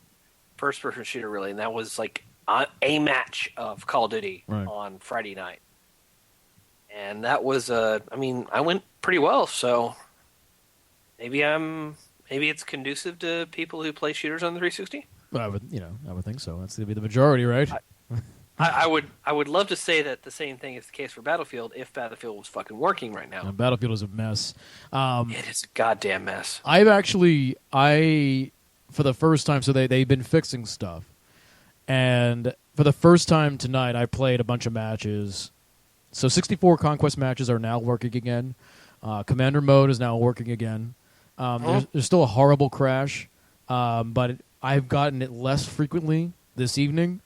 first-person shooter really, and that was like a match of Call of Duty on Friday night. And that was, I mean, I went pretty well. So maybe it's conducive to people who play shooters on the 360. Well, I would think so. That's the majority, right? I would love to say that the same thing is the case for Battlefield if Battlefield was fucking working right now. Battlefield is a mess. It is a goddamn mess. For the first time, so they've been fixing stuff, and for the first time tonight, I played a bunch of matches. So 64 Conquest matches are now working again. Commander mode is now working again. There's still a horrible crash, but I've gotten it less frequently this evening.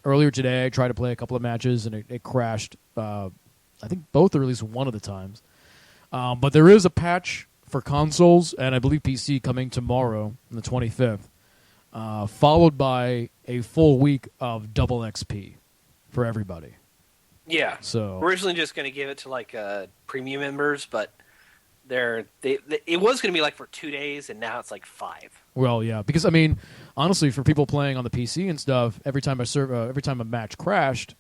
Earlier today, I tried to play a couple of matches, and it crashed, I think both or at least one of the times. But there is a patch for consoles, and I believe PC coming tomorrow, on the 25th, followed by a full week of double XP for everybody. Yeah. So originally just going to give it to like premium members, but it was going to be like for 2 days, and now it's like 5. Well, yeah, because I mean, honestly, for people playing on the PC and stuff, every time a match crashed,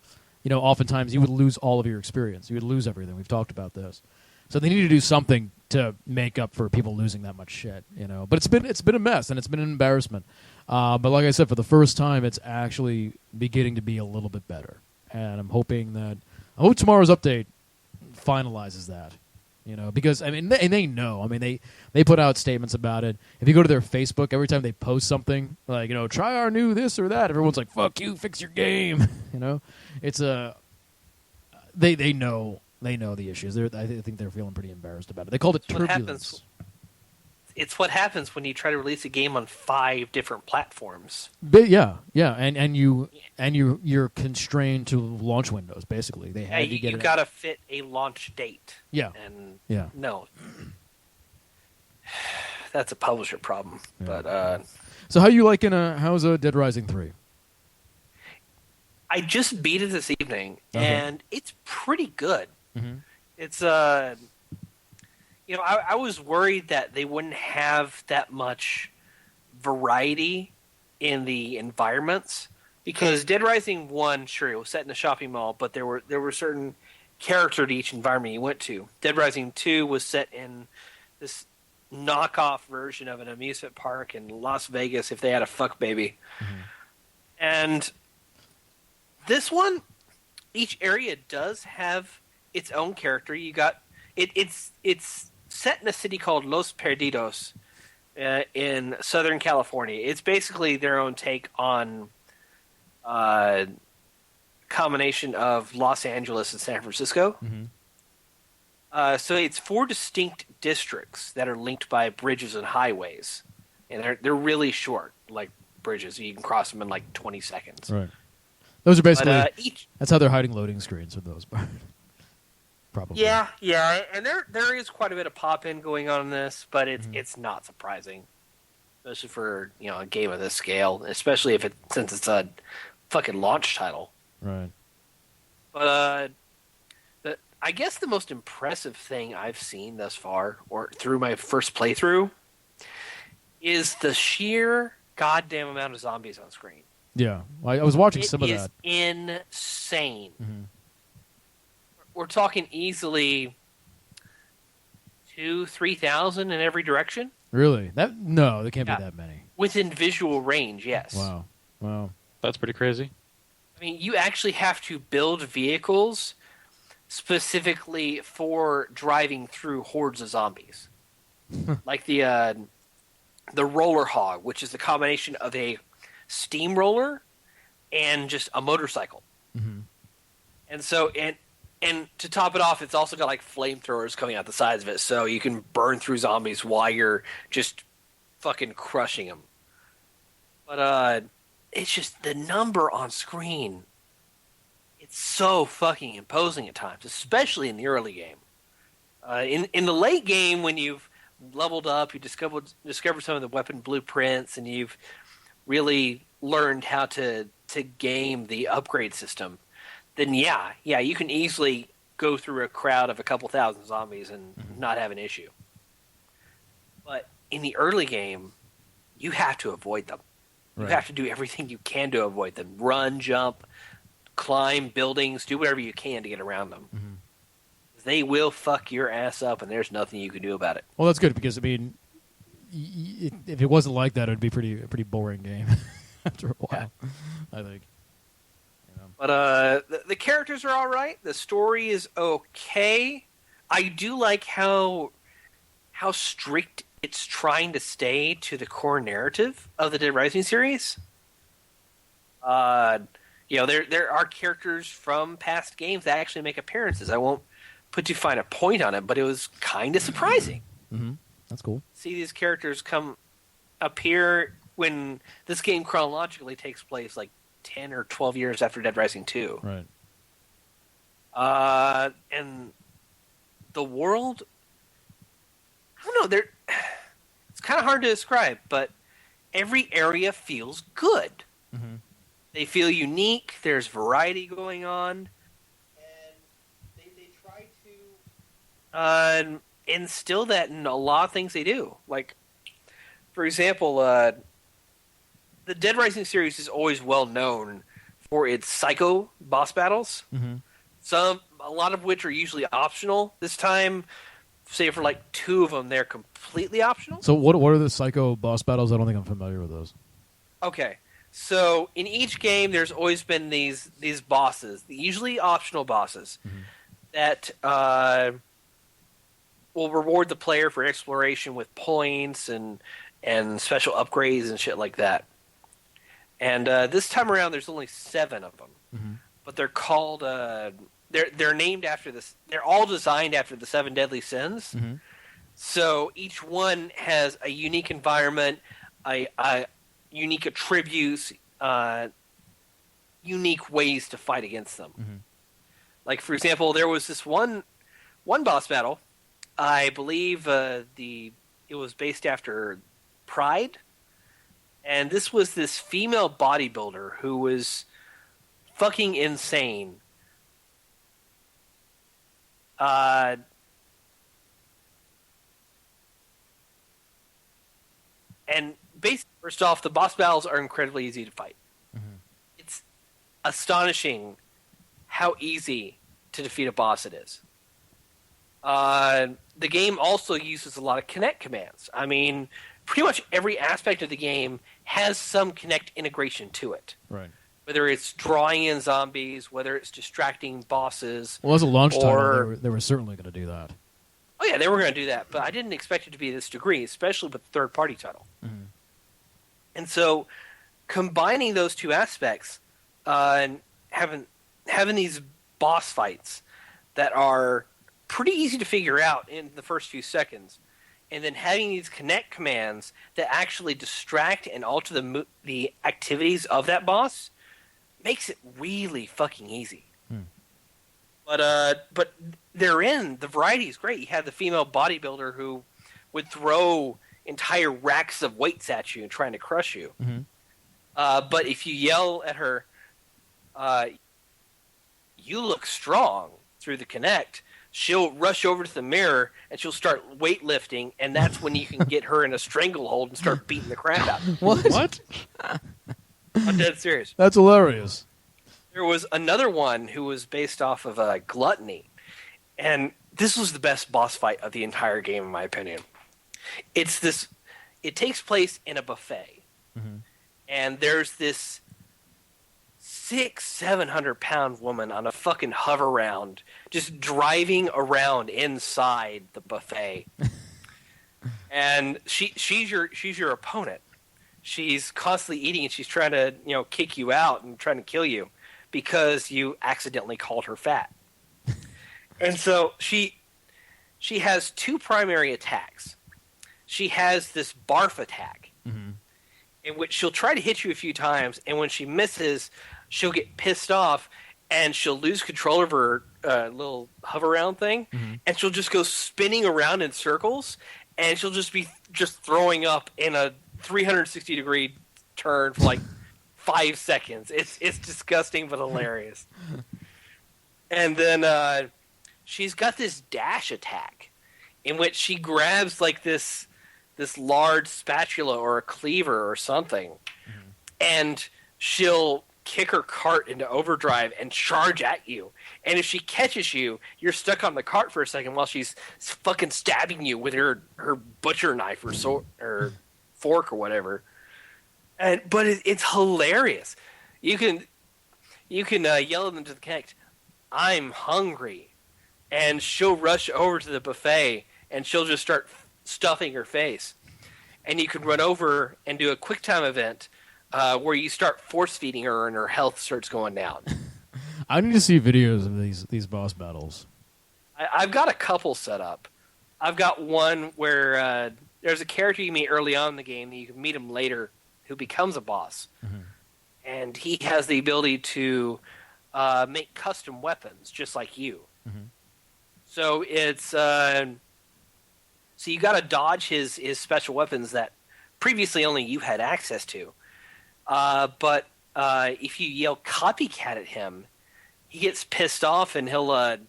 oftentimes you would lose all of your experience. You would lose everything. We've talked about this, so they need to do something to make up for people losing that much shit. But it's been a mess, and it's been an embarrassment. But like I said, for the first time, it's actually beginning to be a little bit better, and I hope tomorrow's update finalizes that. Because I mean, they know. I mean, they put out statements about it. If you go to their Facebook, every time they post something like, try our new this or that, everyone's like, "Fuck you, fix your game." It's they know the issues. I think they're feeling pretty embarrassed about it. They called it turbulence. It's what happens when you try to release a game on 5 different platforms. But yeah, and you're constrained to launch windows. Basically, they had to get you got to fit a launch date. Yeah, and yeah, no, that's a publisher problem. Yeah. But so how you liking? How's Dead Rising 3? I just beat it this evening, and it's pretty good. Mm-hmm. It's I was worried that they wouldn't have that much variety in the environments, because Dead Rising 1, sure, it was set in a shopping mall, but there were certain character to each environment you went to. Dead Rising 2 was set in this knockoff version of an amusement park in Las Vegas if they had a fuck baby. Mm-hmm. And this one, each area does have its own character. You got it's set in a city called Los Perdidos in Southern California. It's basically their own take on combination of Los Angeles and San Francisco. Mm-hmm. So it's 4 distinct districts that are linked by bridges and highways, and they're really short, like bridges. You can cross them in like 20 seconds. Right. Those are basically that's how they're hiding loading screens for those. Probably. Yeah, and there is quite a bit of pop-in going on in this, but it's not surprising, especially for a game of this scale, especially since it's a fucking launch title. Right. But I guess the most impressive thing I've seen thus far, or through my first playthrough, is the sheer goddamn amount of zombies on screen. Yeah, I was watching some of that. It is insane. Mm-hmm. We're talking easily 2,000-3,000 in every direction. Really? No, there can't be that many. Within visual range, yes. Wow. That's pretty crazy. I mean, you actually have to build vehicles specifically for driving through hordes of zombies. Like the roller hog, which is the combination of a steamroller and just a motorcycle. Mm-hmm. And so, and to top it off, it's also got like flamethrowers coming out the sides of it, so you can burn through zombies while you're just fucking crushing them. But it's just the number on screen. It's so fucking imposing at times, especially in the early game. In the late game, when you've leveled up, you discovered some of the weapon blueprints, and you've really learned how to game the upgrade system, then yeah, you can easily go through a crowd of a couple thousand zombies and not have an issue. But in the early game, you have to avoid them. You have to do everything you can to avoid them. Run, jump, climb buildings, do whatever you can to get around them. Mm-hmm. They will fuck your ass up, and there's nothing you can do about it. Well, that's good because I mean, if it wasn't like that, it would be a pretty boring game after a while. Yeah. I think. You know. But the characters are all right. The story is okay. I do like how strict it's trying to stay to the core narrative of the Dead Rising series. You know, there are characters from past games that actually make appearances. I won't put too fine a point on it, but it was kind of surprising. Mm-hmm. That's cool. See these characters appear when this game chronologically takes place like 10 or 12 years after Dead Rising 2. Right. And the world, I don't know, it's kind of hard to describe, but every area feels good. Mm-hmm. They feel unique. There's variety going on. And they try to instill that in a lot of things they do. Like, for example, the Dead Rising series is always well known for its psycho boss battles. Mm-hmm. A lot of which are usually optional. This time, say for like 2 of them, they're completely optional. So what are the psycho boss battles? I don't think I'm familiar with those. Okay. So in each game, there's always been these bosses, usually optional bosses, that will reward the player for exploration with points and special upgrades and shit like that. And this time around, there's only 7 of them, but they're called they're named after this. They're all designed after the 7 deadly sins. So each one has a unique environment, a unique attributes, unique ways to fight against them. Like, for example, there was this one boss battle. I believe it was based after Pride, and this was this female bodybuilder who was fucking insane. And basically, first off, the boss battles are incredibly easy to fight. It's astonishing how easy to defeat a boss it is. The game also uses a lot of Kinect commands. I mean, pretty much every aspect of the game has some Kinect integration to it. Right. Whether it's drawing in zombies, whether it's distracting bosses. Well, as a launch title, they were certainly going to do that. Oh yeah, they were going to do that, but I didn't expect it to be this degree, especially with the third-party title. And so, combining those 2 aspects, and having these boss fights that are pretty easy to figure out in the first few seconds, and then having these Kinect commands that actually distract and alter the activities of that boss, makes it really fucking easy. But therein, the variety is great. You have the female bodybuilder who would throw entire racks of weights at you and trying to crush you. But if you yell at her, you look strong through the Kinect, she'll rush over to the mirror and she'll start weightlifting, and that's when you can get her in a stranglehold and start beating the crap out of her. What? I'm dead serious. That's hilarious. There was another one who was based off of Gluttony, and this was the best boss fight of the entire game, in my opinion. It takes place in a buffet, and there's this 700 pound woman on a fucking hover round, just driving around inside the buffet. And she's your opponent. She's constantly eating, and she's trying to kick you out and trying to kill you because you accidentally called her fat. And so she has two primary attacks. She has this barf attack, in which she'll try to hit you a few times, and when she misses, she'll get pissed off, and she'll lose control of her little hover around thing, and she'll just go spinning around in circles, and she'll just be throwing up in a 360-degree turn for like 5 seconds. It's disgusting but hilarious. And then she's got this dash attack in which she grabs like this large spatula or a cleaver or something, and she'll kick her cart into overdrive and charge at you. And if she catches you, you're stuck on the cart for a second while she's fucking stabbing you with her butcher knife or fork or whatever. But it's hilarious. You can yell at them to the Kinect, "I'm hungry," and she'll rush over to the buffet and she'll just start stuffing her face. And you can run over and do a QuickTime event where you start force feeding her and her health starts going down. I need to see videos of these boss battles. I've got a couple set up. I've got one where there's a character you meet early on in the game that you can meet him later who becomes a boss. And he has the ability to make custom weapons just like you. So it's so you got to dodge his special weapons that previously only you had access to. But if you yell copycat at him, he gets pissed off and he'll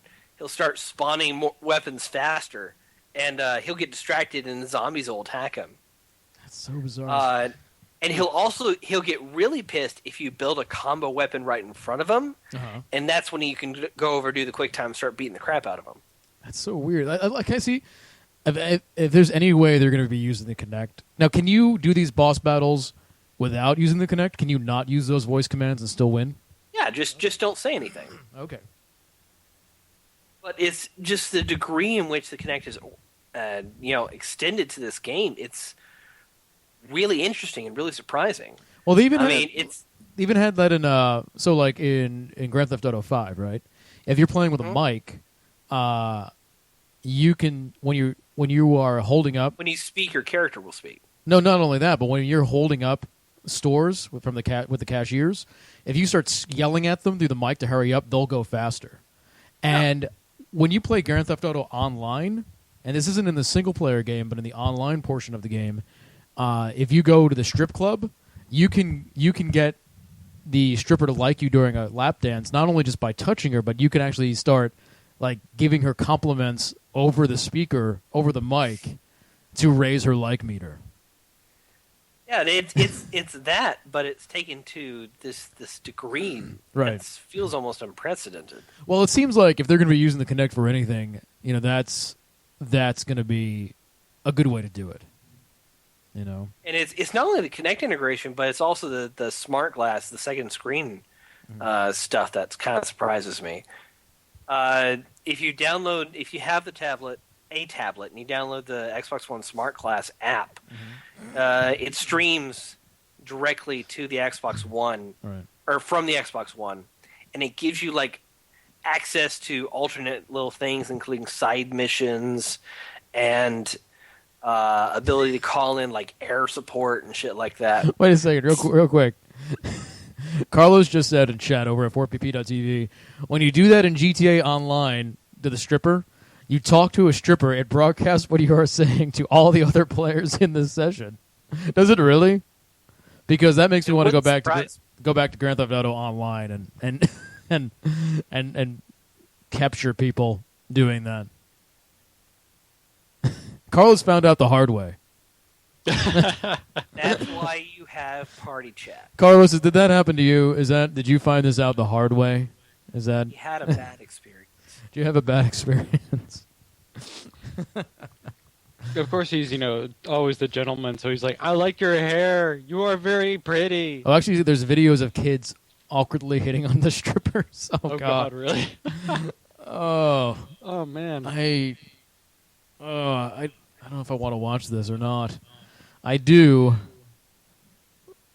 start spawning more weapons faster, and he'll get distracted and the zombies will attack him. That's so bizarre. And he'll get really pissed if you build a combo weapon right in front of him, and that's when you can go over, do the quick time, start beating the crap out of him. That's so weird. I can't see if there's any way they're going to be using the Kinect. Now, can you do these boss battles without using the Kinect? Can you not use those voice commands and still win? Yeah, just don't say anything. Okay. But it's just the degree in which the Kinect is, extended to this game. It's really interesting and really surprising. Well, they even had that in in Grand Theft Auto 5, right? If you're playing with a mic, you can when you are holding up. When you speak, your character will speak. No, not only that, but when you're holding up stores with the cashiers, if you start yelling at them through the mic to hurry up, they'll go faster. And when you play Grand Theft Auto Online, and this isn't in the single-player game, but in the online portion of the game, if you go to the strip club, you can get the stripper to like you during a lap dance, not only just by touching her, but you can actually start like giving her compliments over the speaker, over the mic, to raise her like meter. Yeah, it's that, but it's taken to this degree. Right. It feels almost unprecedented. Well, it seems like if they're going to be using the Kinect for anything, that's going to be a good way to do it. And it's not only the Kinect integration, but it's also the smart glass, the second screen stuff that kind of surprises me. If you have the tablet, and you download the Xbox One Smart Glass app, it streams directly to the Xbox One, or from the Xbox One, and it gives you like access to alternate little things, including side missions and ability to call in like air support and shit like that. Wait a second, real quick. Carlos just said in chat over at 4pp.tv, when you do that in GTA Online to the stripper, you talk to a stripper, it broadcasts what you are saying to all the other players in this session. Does it really? Because that makes me want to go back to Grand Theft Auto Online and capture people doing that. Carlos found out the hard way. That's why you have party chat. Carlos, did that happen to you? Did you find this out the hard way? You had a bad experience. Do you have a bad experience? Of course, he's always the gentleman. So he's like, "I like your hair. You are very pretty." Oh, actually, there's videos of kids awkwardly hitting on the strippers. Oh, God, really? Oh. Oh man. I don't know if I want to watch this or not. I do.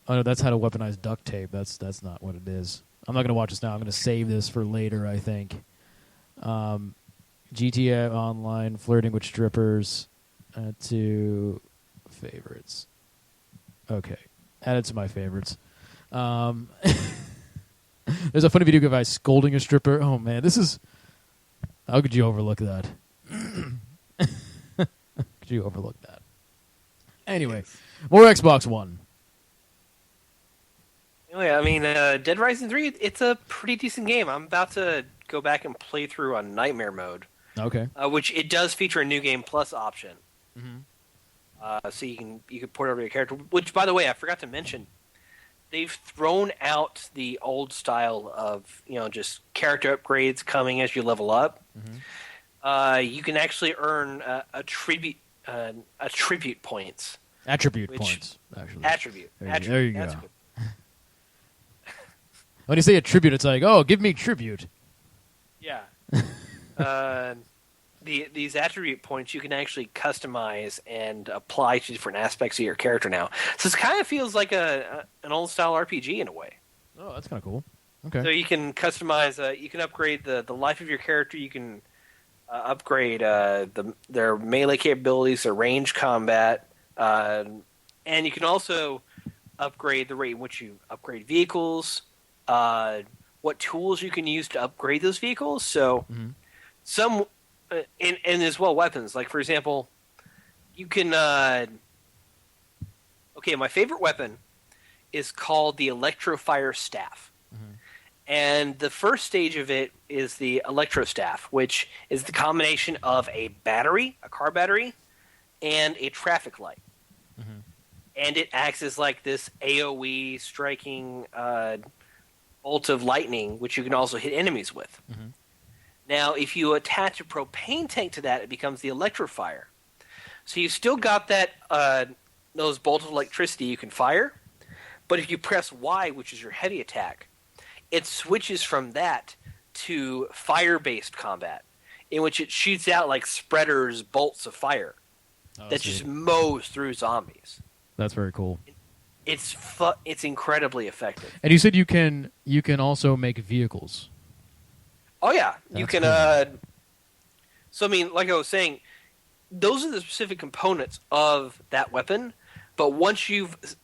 Oh no, that's how to weaponize duct tape. That's not what it is. I'm not going to watch this now. I'm going to save this for later, I think. GTA Online, flirting with strippers, to favorites. Okay, added to my favorites. There's a funny video of a guy scolding a stripper. Oh man, this is. How could you overlook that? Could you overlook that? Anyway, more Xbox One. Anyway, I mean, Dead Rising 3, it's a pretty decent game. I'm about to go back and play through on Nightmare Mode. Okay. Which it does feature a New Game Plus option. Mm-hmm. So you can port over your character. Which, by the way, I forgot to mention, they've thrown out the old style of just character upgrades coming as you level up. Mm-hmm. You can actually earn attribute points. Attribute points, actually. Attribute. There you go. That's good. When you say attribute, it's like, oh, give me tribute. Yeah. These attribute points you can actually customize and apply to different aspects of your character now. So it kind of feels like an old style RPG in a way. Oh, that's kind of cool. Okay. So you can customize. You can upgrade the life of your character. You can upgrade their melee capabilities, their range combat, and you can also upgrade the rate in which you upgrade vehicles. What tools you can use to upgrade those vehicles. So some, and as well weapons. Like for example, you can. Okay, my favorite weapon is called the Electrofire Staff, and the first stage of it is the Electro Staff, which is the combination of a battery, a car battery, and a traffic light. And it acts as like this AoE striking bolt of lightning, which you can also hit enemies with. Now, if you attach a propane tank to that, it becomes the Electrofire. So you've still got that those bolts of electricity you can fire, but if you press Y, which is your heavy attack, it switches from that to fire-based combat, in which it shoots out like spreaders, bolts of fire that just mows through zombies. That's very cool. It's incredibly effective. And you said you can also make vehicles. Oh yeah, you can. Cool. So I mean, like I was saying, those are the specific components of that weapon. But once you've put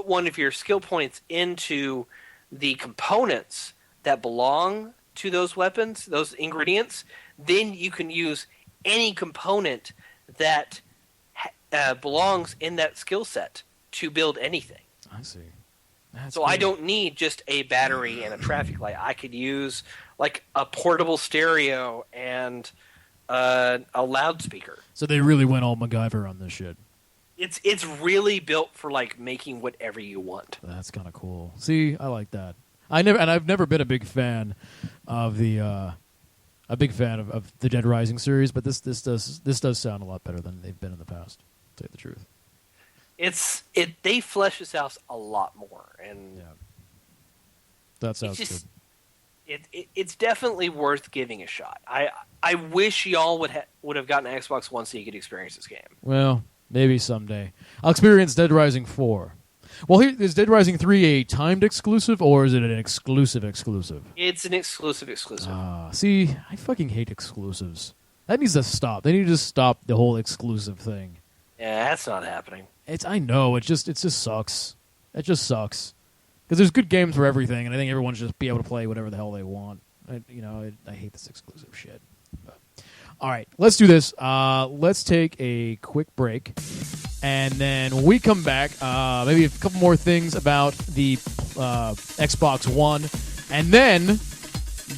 one of your skill points into the components that belong to those weapons, those ingredients, then you can use any component that belongs in that skill set to build anything. I see. That's so cool. I don't need just a battery and a traffic light. I could use like a portable stereo and a loudspeaker. So they really went all MacGyver on this shit. It's really built for like making whatever you want. That's kind of cool. See, I like that. I've never been a big fan of the Dead Rising series, but this does sound a lot better than they've been in the past. To tell you the truth. They flesh this out a lot more, and yeah, that sounds good. it's definitely worth giving a shot. I wish y'all would have gotten an Xbox One so you could experience this game. Well, maybe someday. I'll experience Dead Rising 4. Well, is Dead Rising 3 a timed exclusive, or is it an exclusive? It's an exclusive. See, I fucking hate exclusives. That needs to stop. They need to just stop the whole exclusive thing. Yeah, that's not happening. I know. It just sucks. It just sucks. Because there's good games for everything, and I think everyone should just be able to play whatever the hell they want. I hate this exclusive shit. But, all right, let's do this. Let's take a quick break, and then when we come back, maybe a couple more things about the Xbox One, and then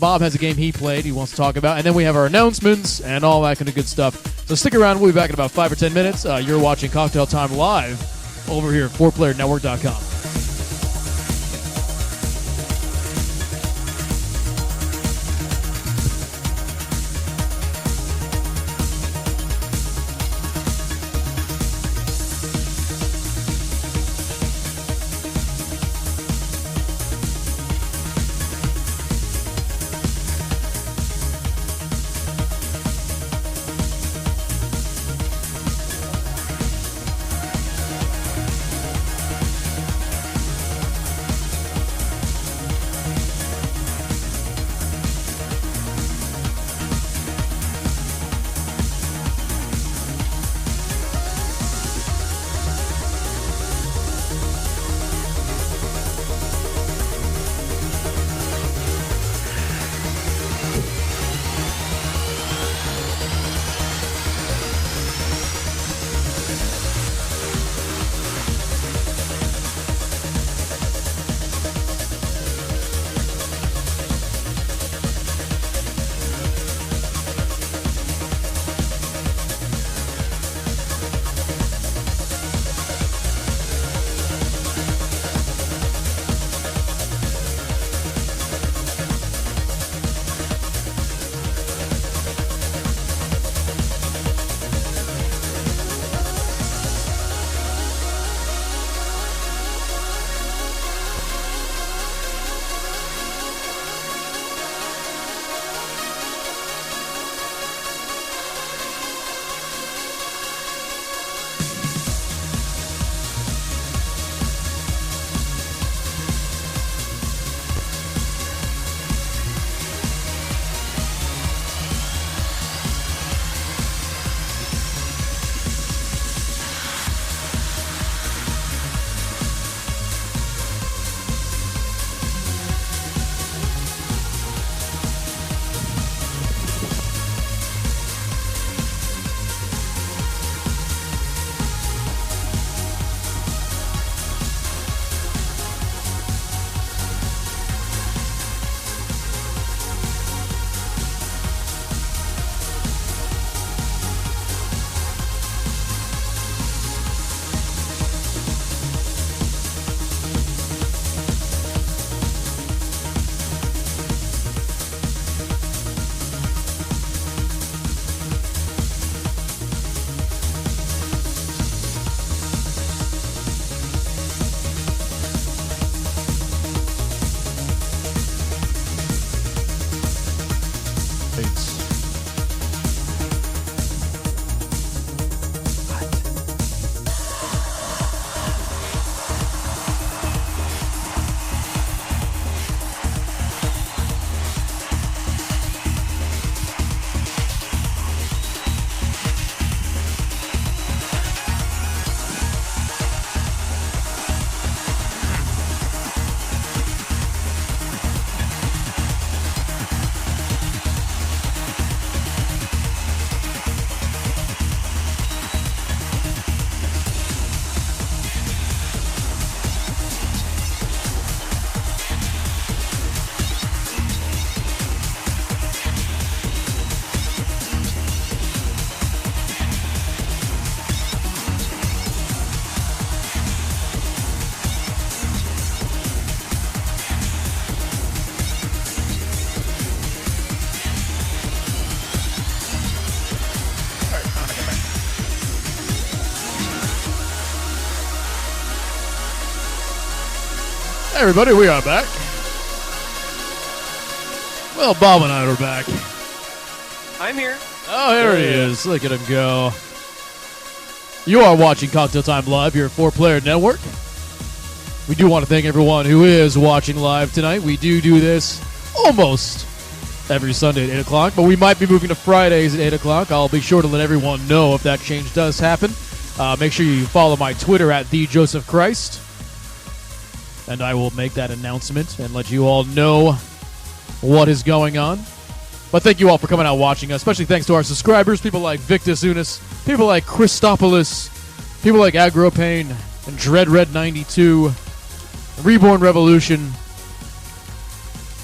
Bob has a game he played he wants to talk about, and then we have our announcements and all that kind of good stuff. So stick around. We'll be back in about 5 or 10 minutes. You're watching Cocktail Time Live over here at 4playernetwork.com. everybody, we are back. Well, Bob and I are back. I'm here. Oh, here he is. Look at him go. You are watching Cocktail Time Live, your 4-player network. We do want to thank everyone who is watching live tonight. We do this almost every Sunday at 8 o'clock, but we might be moving to Fridays at 8 o'clock. I'll be sure to let everyone know if that change does happen. Make sure you follow my Twitter at TheJosephChrist, and I will make that announcement and let you all know what is going on. But thank you all for coming out watching us, especially thanks to our subscribers, people like Victus Unis, people like Christopoulos, people like Agropane and DreadRed92, Reborn Revolution.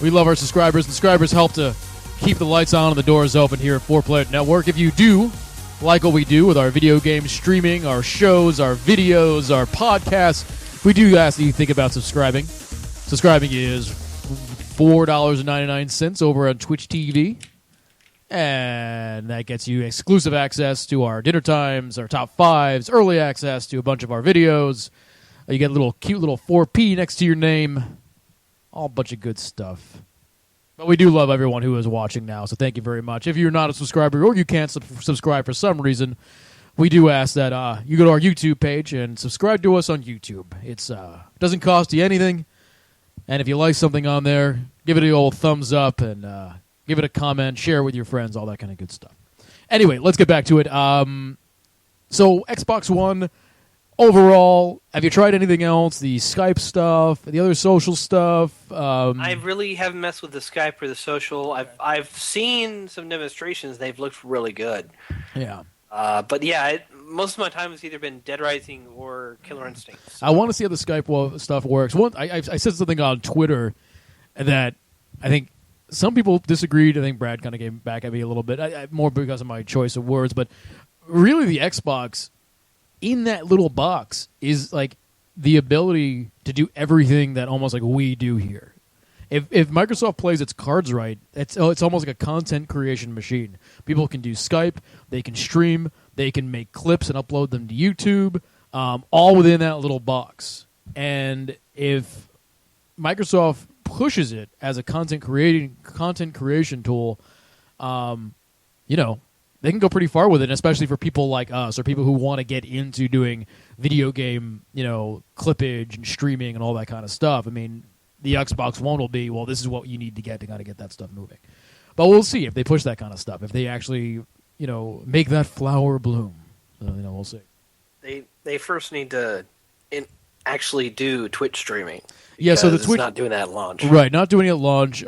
We love our subscribers. Subscribers help to keep the lights on and the doors open here at 4-Player Network. If you do like what we do with our video game streaming, our shows, our videos, our podcasts, we do ask that you think about subscribing. Subscribing is $4.99 over on Twitch TV. And that gets you exclusive access to our dinner times, our top 5s, early access to a bunch of our videos. You get a little cute little 4P next to your name. All a bunch of good stuff. But we do love everyone who is watching now, so thank you very much. If you're not a subscriber or you can't subscribe for some reason, we do ask that you go to our YouTube page and subscribe to us on YouTube. It doesn't cost you anything. And if you like something on there, give it an old thumbs up and give it a comment, share it with your friends, all that kind of good stuff. Anyway, let's get back to it. So Xbox One, overall, have you tried anything else? The Skype stuff, the other social stuff? I really haven't messed with the Skype or the social. I've seen some demonstrations. They've looked really good. Yeah. But yeah, most of my time has either been Dead Rising or Killer Instinct. So. I want to see how the Skype stuff works. I said something on Twitter that I think some people disagreed. I think Brad kind of came back at me a little bit, more because of my choice of words. But really, the Xbox in that little box is like the ability to do everything that almost like we do here. If Microsoft plays its cards right, it's almost like a content creation machine. People can do Skype, they can stream, they can make clips and upload them to YouTube, all within that little box. And if Microsoft pushes it as a content creation tool, they can go pretty far with it, especially for people like us or people who want to get into doing video game, clippage and streaming and all that kind of stuff. I mean, the Xbox One will be, well, this is what you need to kind of get that stuff moving. But we'll see if they push that kind of stuff. If they actually, make that flower bloom. We'll see. They first need to actually do Twitch streaming. Yeah, so the Twitch not doing that at launch. Right, not doing it at launch.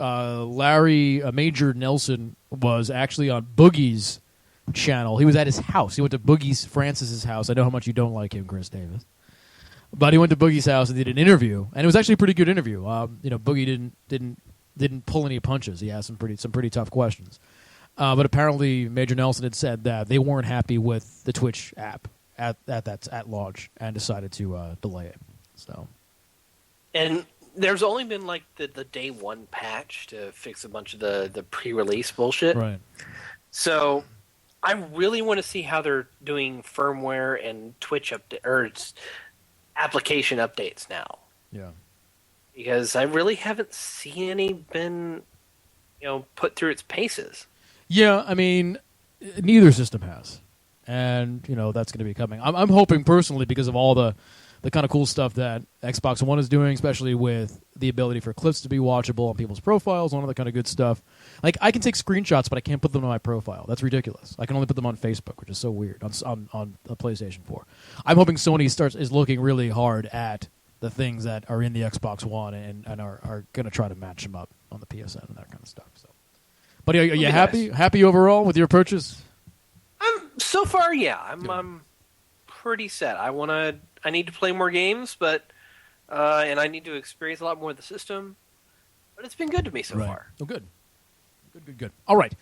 Major Nelson was actually on Boogie's channel. He was at his house. He went to Boogie's Francis's house. I know how much you don't like him, Chris Davis. But he went to Boogie's house and did an interview, and it was actually a pretty good interview. Boogie didn't pull any punches. He asked some pretty tough questions. But apparently, Major Nelson had said that they weren't happy with the Twitch app at launch and decided to delay it. So, and there's only been like the day one patch to fix a bunch of the pre-release bullshit. Right. So, I really want to see how they're doing firmware and Twitch application updates now. Yeah. Because I really haven't seen any been, put through its paces. Yeah, I mean, neither system has. And, that's going to be coming. I'm hoping personally because of all the kind of cool stuff that Xbox One is doing, especially with the ability for clips to be watchable on people's profiles, all that kind of good stuff. Like, I can take screenshots, but I can't put them on my profile. That's ridiculous. I can only put them on Facebook, which is so weird, on the PlayStation 4. I'm hoping Sony is looking really hard at the things that are in the Xbox One and are going to try to match them up on the PSN and that kind of stuff. So, but are you happy overall with your purchase? So far, yeah. I'm pretty set. I need to play more games, but and I need to experience a lot more of the system. But it's been good to me so far. Oh, good. Good. All right.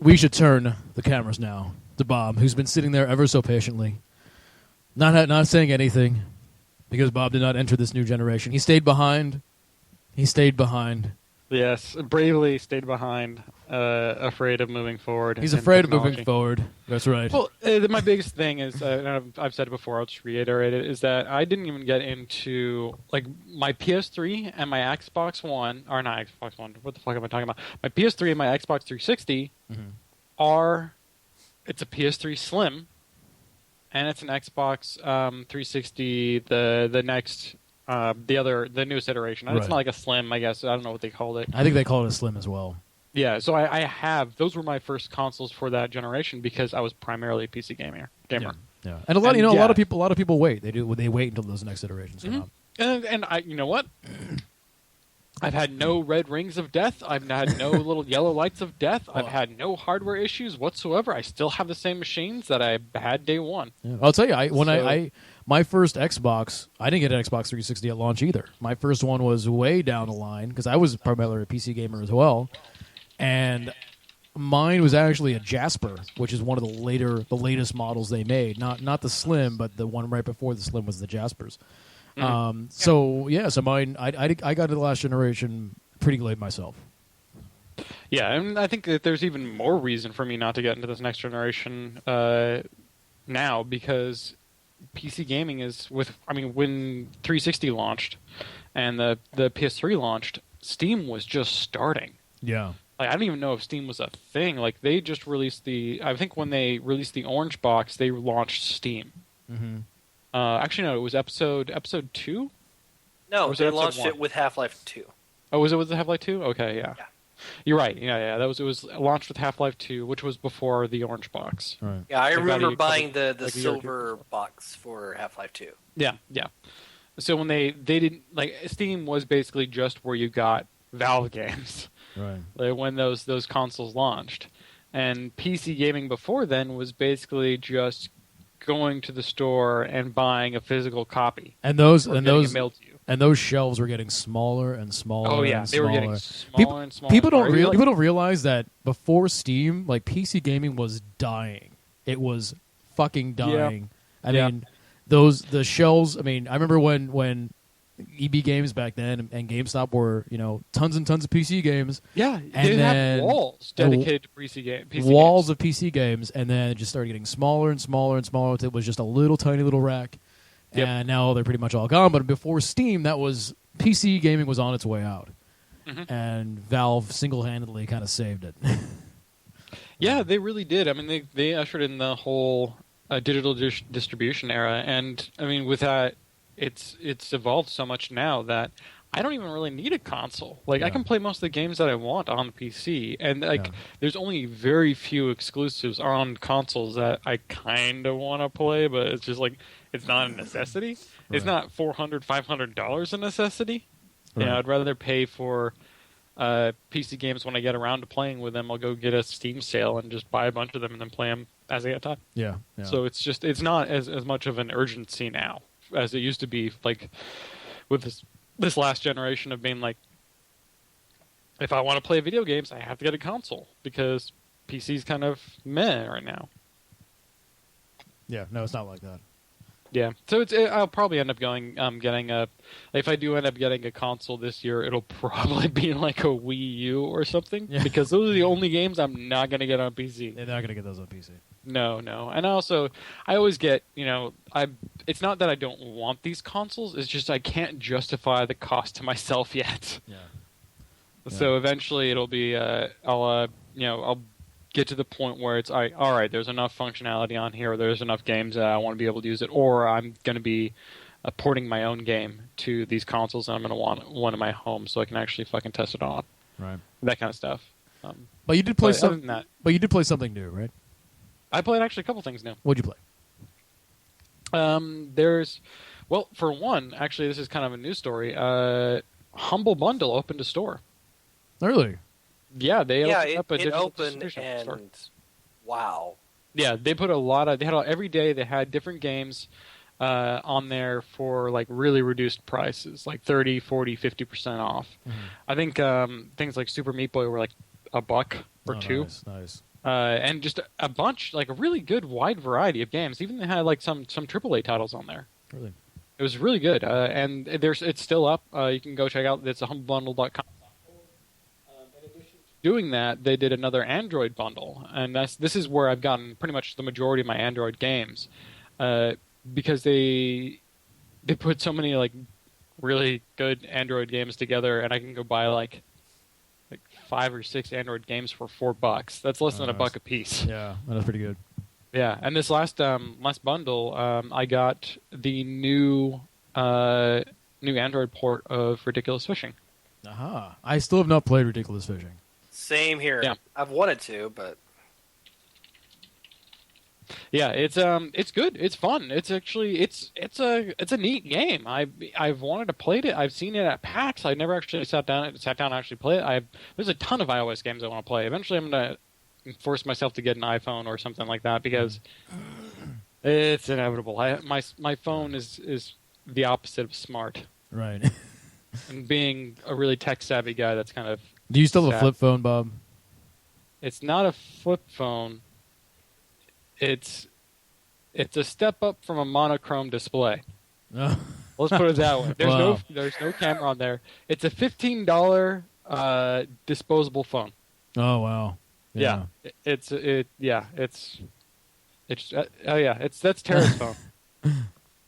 We should turn the cameras now to Bob, who's been sitting there ever so patiently, not saying anything, because Bob did not enter this new generation. He stayed behind. Yes, bravely stayed behind, afraid of moving forward. He's in afraid of technology. moving forward. That's right. Well, my biggest thing is, and I've said it before, I'll just reiterate it, is that I didn't even get into, like, my PS3 and my Xbox One, or not Xbox One, what the fuck am I talking about? My PS3 and my Xbox 360 are, it's a PS3 Slim, and it's an Xbox 360, the next, the newest iteration. It's Right. not like a Slim, I guess. I don't know what they called it. I think they call it a Slim as well. Yeah, so I have, those were my first consoles for that generation because I was primarily a PC gamer. Yeah. And a lot, And a lot yeah. of people wait. They wait until those next iterations come out. And I, you know what? I've had no red rings of death. I've had no little yellow lights of death. I've had no hardware issues whatsoever. I still have the same machines that I had day one. Yeah. I'll tell you, my first Xbox, I didn't get an Xbox 360 at launch either. My first one was way down the line because I was primarily a PC gamer as well, and mine was actually a Jasper, which is one of the latest models they made. Not the Slim, but the one right before the Slim was the Jaspers. So mine, I got to the last generation pretty late myself. Yeah, and I think that there's even more reason for me not to get into this next generation now because PC gaming is when 360 launched and the PS3 launched, Steam was just starting. Yeah. Like, I don't even know if Steam was a thing. Like, they just released I think when they released the orange box, they launched Steam. Mm-hmm. Actually, no, it was episode 2? No, was they it episode launched 1? it with Half-Life 2. Oh, was it Half-Life 2? Okay, yeah. Yeah. You're right. Yeah. It was launched with Half-Life 2, which was before the orange box. Right. Yeah, I Like remember about a- buying the like a year or two silver box for Half-Life 2. Yeah. So when they didn't, like, Steam was basically just where you got Valve games. Right. Like, when those consoles launched. And PC gaming before then was basically just going to the store and buying a physical copy. And those or getting it mailed to you. and those shelves were getting smaller and smaller. Oh yeah, and they were getting smaller. smaller and smaller. People and smaller. people don't realize that before Steam, like PC gaming was dying. It was fucking dying. I mean, the shelves. I mean, I remember when EB Games back then and GameStop were tons and tons of PC games. Yeah, and they then have walls dedicated to PC games. Walls of PC games, and then it just started getting smaller and smaller and smaller until it was just a little tiny little rack. Yep. And now they're pretty much all gone. But before Steam, that was PC gaming was on its way out, and Valve single-handedly kind of saved it. Yeah, they really did. I mean, they ushered in the whole digital distribution era, and I mean, with that, it's evolved so much now that I don't even really need a console. Like, I can play most of the games that I want on the PC, and there's only very few exclusives on consoles that I kind of want to play, but it's just like it's not a necessity. Right. It's not $400, $500 a necessity. Right. I'd rather pay for PC games when I get around to playing with them. I'll go get a Steam sale and just buy a bunch of them and then play them as I get time. Yeah. So it's not as much of an urgency now as it used to be. Like with this last generation of being like, if I want to play video games, I have to get a console because PC's kind of meh right now. Yeah. No, it's not like that. Yeah, so I'll probably end up getting a. If I do end up getting a console this year, it'll probably be like a Wii U or something because those are the only games I'm not gonna get on PC. They're not gonna get those on PC. No, and I always get It's not that I don't want these consoles; it's just I can't justify the cost to myself yet. Yeah. So eventually it'll be I'll get to the point where it's all right, there's enough functionality on here, there's enough games that I want to be able to use it, or I'm going to be porting my own game to these consoles and I'm going to want one in my home so I can actually fucking test it on. Right. That kind of stuff. But you did play other than that, But you did play something new, right? I played actually a couple things new. What'd you play? For one, actually this is kind of a news story. Humble Bundle opened a store. Really? Yeah, they opened up a it digital opened distribution store. and wow. Yeah, they put every day they had different games on there for like really reduced prices, like 30, 40, 50% off. Mm-hmm. I think things like Super Meat Boy were like $1 or $2. Nice. And just a bunch, like a really good wide variety of games. Even they had like some AAA titles on there. Really? It was really good. And it's still up. You can go check out. It's humblebundle.com. doing that, they did another Android bundle, and this is where I've gotten pretty much the majority of my Android games, because they put so many like really good Android games together, and I can go buy like 5 or 6 Android games for $4. That's less than a buck a piece. Yeah, that's pretty good. Yeah, and this last bundle, I got the new Android port of Ridiculous Fishing. Aha! I still have not played Ridiculous Fishing. Same here. Yeah. I've wanted to, but Yeah, it's good. It's fun. It's actually it's a neat game. I've wanted to play it. I've seen it at PAX. I never actually sat down and actually play it. There's a ton of iOS games I want to play. Eventually, I'm gonna force myself to get an iPhone or something like that because it's inevitable. My phone is the opposite of smart. Right. And being a really tech savvy guy, that's kind of. Do you still have a sad. flip phone, Bob? It's not a flip phone. It's a step up from a monochrome display. Oh. Let's put it that way. Wow. There's no camera on there. It's a $15 disposable phone. Oh wow. Yeah. That's Tara's phone.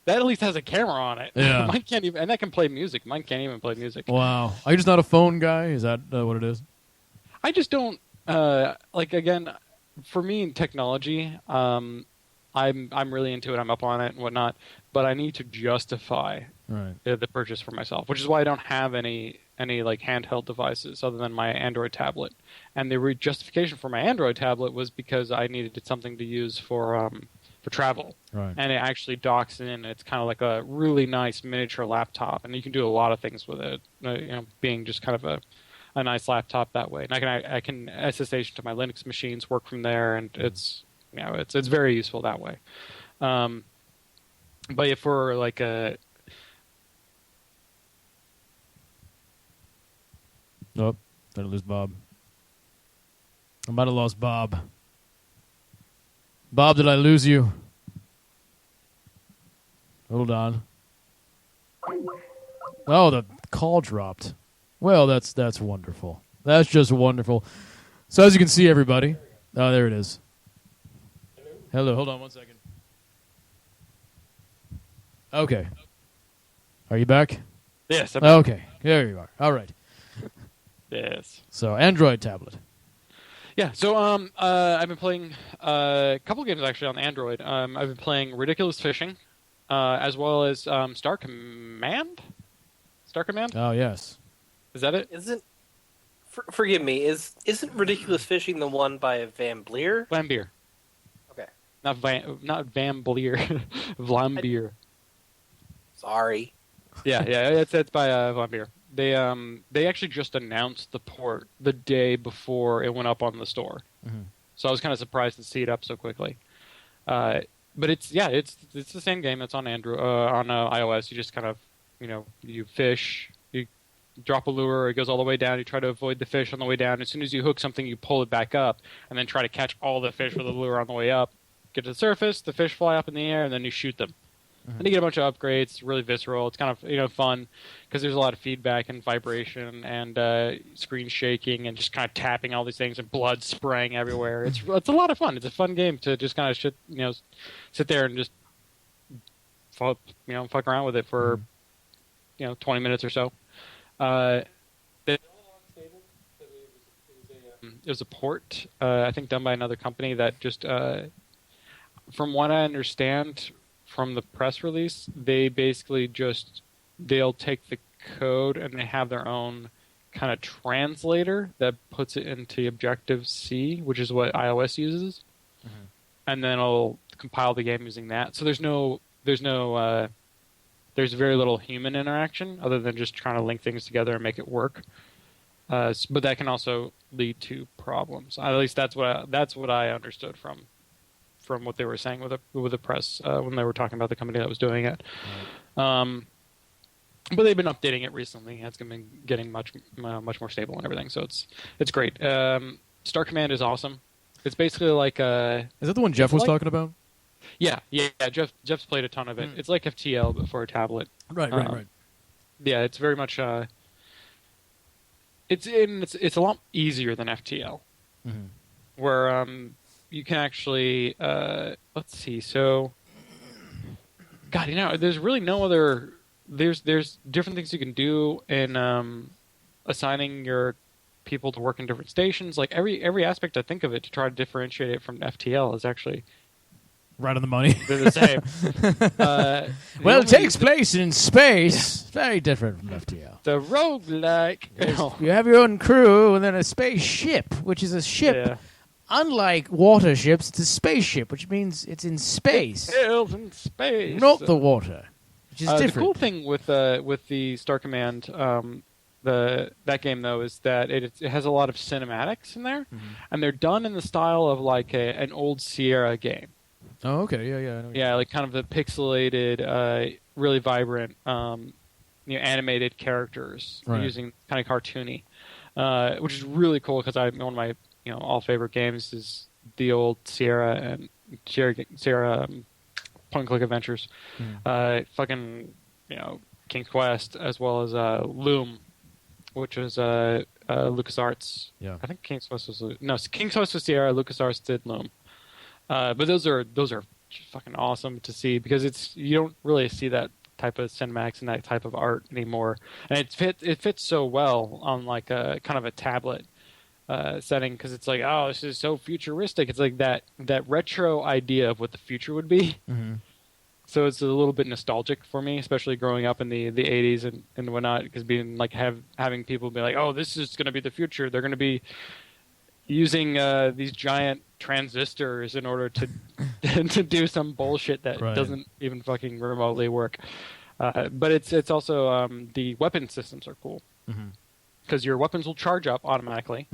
That at least has a camera on it. Yeah. Mine can't even, and that can play music. Mine can't even play music. Wow. Are you just not a phone guy? Is that what it is? I just don't again. For me in technology, I'm really into it. I'm up on it and whatnot. But I need to justify Right. the purchase for myself, which is why I don't have any like handheld devices other than my Android tablet. And the justification for my Android tablet was because I needed something to use for travel. Right. And it actually docks in. It's kind of like a really nice miniature laptop, and you can do a lot of things with it. Being just kind of a nice laptop that way. And I can SSH to my Linux machines, work from there, and it's very useful that way. But if we're like a Oh, did I lose Bob? I might have lost Bob. Bob, did I lose you? Hold on. Oh, the call dropped. Well, that's wonderful. That's just wonderful. So as you can see, everybody. Oh, there it is. Hello. Hold on 1 second. Okay. Are you back? yes, Okay. There you are. All right. yes. So Android tablet. Yeah, so I've been playing a couple games actually on Android. I've been playing Ridiculous Fishing, as well as Star Command. Star Command? Oh yes. Is that it? forgive me, isn't Ridiculous Fishing the one by Van Bleer? Vlambeer. Okay. Not Van Bleer. Vlambeer. Sorry. Yeah, it's by Vlambeer. They actually just announced the port the day before it went up on the store. Mm-hmm. So I was kind of surprised to see it up so quickly. But it's the same game. It's on Android, on iOS. You just kind of, you fish, you drop a lure, it goes all the way down. You try to avoid the fish on the way down. As soon as you hook something, you pull it back up, and then try to catch all the fish with the lure on the way up. Get to the surface, the fish fly up in the air, and then you shoot them. Mm-hmm. And you get a bunch of upgrades. It's really visceral. It's kind of fun because there's a lot of feedback and vibration and screen shaking and just kind of tapping all these things and blood spraying everywhere. It's a lot of fun. It's a fun game to just kind of sit there and just fuck around with it for 20 minutes or so. It was a port, I think, done by another company that just, from what I understand from the press release, they basically they'll take the code and they have their own kind of translator that puts it into Objective-C, which is what iOS uses, and then it'll compile the game using that. So there's very little human interaction other than just trying to link things together and make it work. But that can also lead to problems. At least that's what I understood from what they were saying with the press when they were talking about the company that was doing it. Right. But they've been updating it recently. It's been getting much more stable and everything. So it's great. Star Command is awesome. It's basically like Is that the one Jeff was talking about? Yeah. Jeff's played a ton of it. It's like FTL but for a tablet. Right. Yeah, it's very much. it's a lot easier than FTL, where you can actually let's see. So, God, there's really no other. There's different things you can do in assigning your people to work in different stations. Like every aspect I think of it to try to differentiate it from FTL is actually Right on the money. they're the same. Well, it takes place in space. Very different from FTL. The roguelike. No. You have your own crew and then a spaceship, which is a ship. Yeah. Unlike water ships, it's a spaceship, which means it's in space, Sails in space. not the water, which is different. The cool thing with the Star Command, that game though, is that it has a lot of cinematics in there, and they're done in the style of like an old Sierra game. Oh, okay, yeah. I know Yeah, like kind of the pixelated, really vibrant, animated characters using kind of cartoony, which is really cool because one of my all favorite games is the old Sierra and Sierra point and click adventures, fucking King's Quest, as well as Loom, which was LucasArts. Yeah, I think King's Quest was King's Quest was Sierra. LucasArts did Loom. But those are fucking awesome to see because you don't really see that type of cinematics and that type of art anymore, and it fits so well on like a kind of a tablet setting because it's like, oh, this is so futuristic. It's like that retro idea of what the future would be. So it's a little bit nostalgic for me, especially growing up in the 80s and whatnot, because being like having people be like, oh, this is going to be the future. They're going to be using these giant transistors in order to to do some bullshit that doesn't even fucking remotely work. But it's also the weapon systems are cool because your weapons will charge up automatically.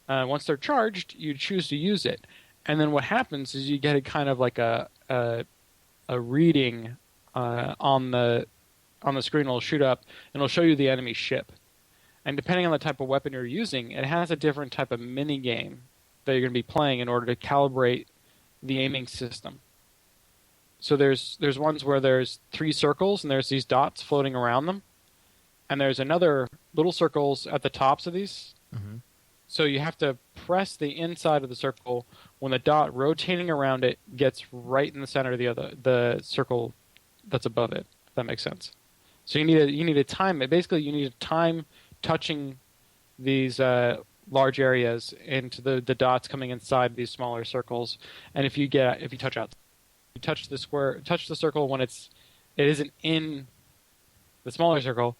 Once they're charged, you choose to use it, and then what happens is you get a kind of like a reading on the screen. It'll shoot up and it'll show you the enemy ship. And depending on the type of weapon you're using, it has a different type of mini game that you're going to be playing in order to calibrate the aiming system. So there's ones where there's 3 circles and there's these dots floating around them, and there's another little circles at the tops of these. So you have to press the inside of the circle when the dot rotating around it gets right in the center of the circle that's above it. If that makes sense. So you need to time it. Basically, you need to time touching these large areas into the dots coming inside these smaller circles, and if you touch the circle when it isn't in the smaller circle.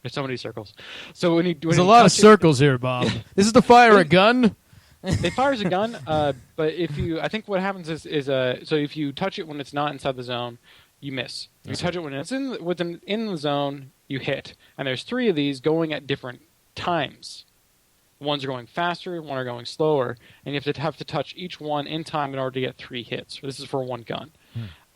There's so many circles. So there's a lot of circles here, Bob. This is to fire a gun. It fires a gun, but I think what happens is so if you touch it when it's not inside the zone, you miss. If you touch it when it's in the zone, you hit. And there's 3 of these going at different times. One's are going faster, one are going slower, and you have to touch each one in time in order to get 3 hits. This is for one gun.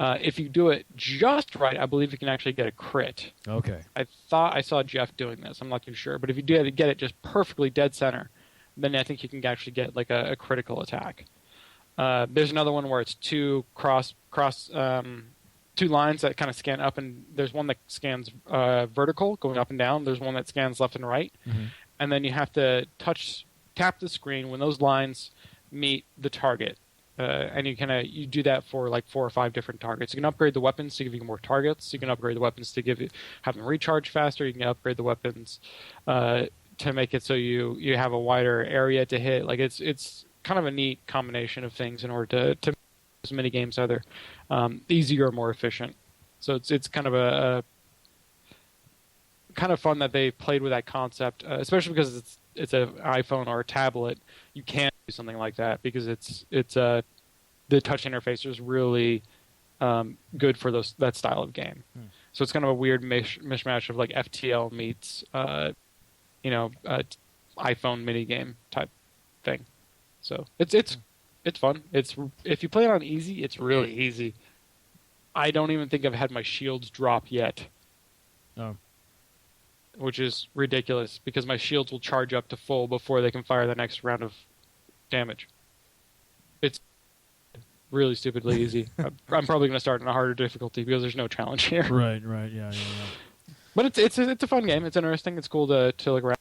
If you do it just right, I believe you can actually get a crit. Okay. I thought I saw Jeff doing this. I'm not too sure, but if you do get it just perfectly dead center, then I think you can actually get like a critical attack. There's another one where it's 2 cross 2 lines that kind of scan up, and there's one that scans vertical, going up and down. There's one that scans left and right, and then you have to tap the screen when those lines meet the target, and you do that for like 4 or 5 different targets. You can upgrade the weapons to give you more targets. You can upgrade the weapons to have them recharge faster. You can upgrade the weapons to make it so you have a wider area to hit. Like it's kind of a neat combination of things in order to as many games either easier or more efficient. So it's kind of a kind of fun that they played with that concept, especially because it's an iPhone or a tablet. You can't do something like that because it's the touch interface is really good for that style of game. So it's kind of a weird mishmash of like FTL meets iPhone mini game type thing. So it's fun. If you play it on easy, it's really easy. I don't even think I've had my shields drop yet. Oh. Which is ridiculous because my shields will charge up to full before they can fire the next round of damage. It's really stupidly easy. I'm probably going to start in a harder difficulty because there's no challenge here. Right, yeah. But it's a fun game. It's interesting. It's cool to look around.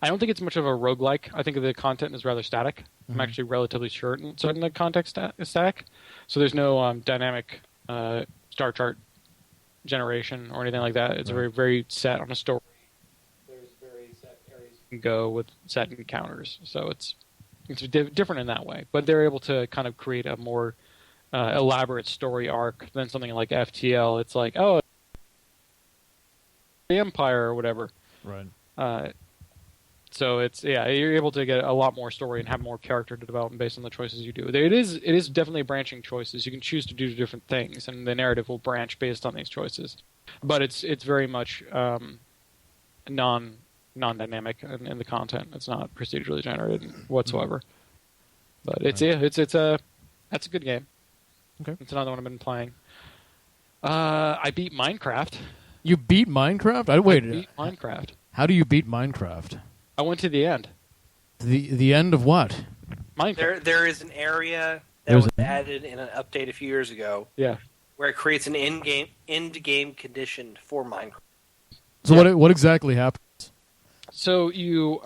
I don't think it's much of a roguelike. I think the content is rather static. I'm actually relatively certain the context is static. So there's no dynamic star chart generation or anything like that. It's very, very set on a story. There's very set areas you can go with set encounters. So it's different in that way. But they're able to kind of create a more elaborate story arc than something like FTL. It's like, oh, the Empire or whatever. Right. So it's you're able to get a lot more story and have more character development based on the choices you do. It is definitely branching choices. You can choose to do different things, and the narrative will branch based on these choices. But it's very much non-dynamic in the content. It's not procedurally generated whatsoever. But that's a good game. Okay. It's another one I've been playing. I beat Minecraft. You beat Minecraft? I beat Minecraft. How do you beat Minecraft? I went to the end. The end of what? Minecraft. There is an area that was added in an update a few years ago. Yeah. Where it creates an end game condition for Minecraft. So what exactly happens? So you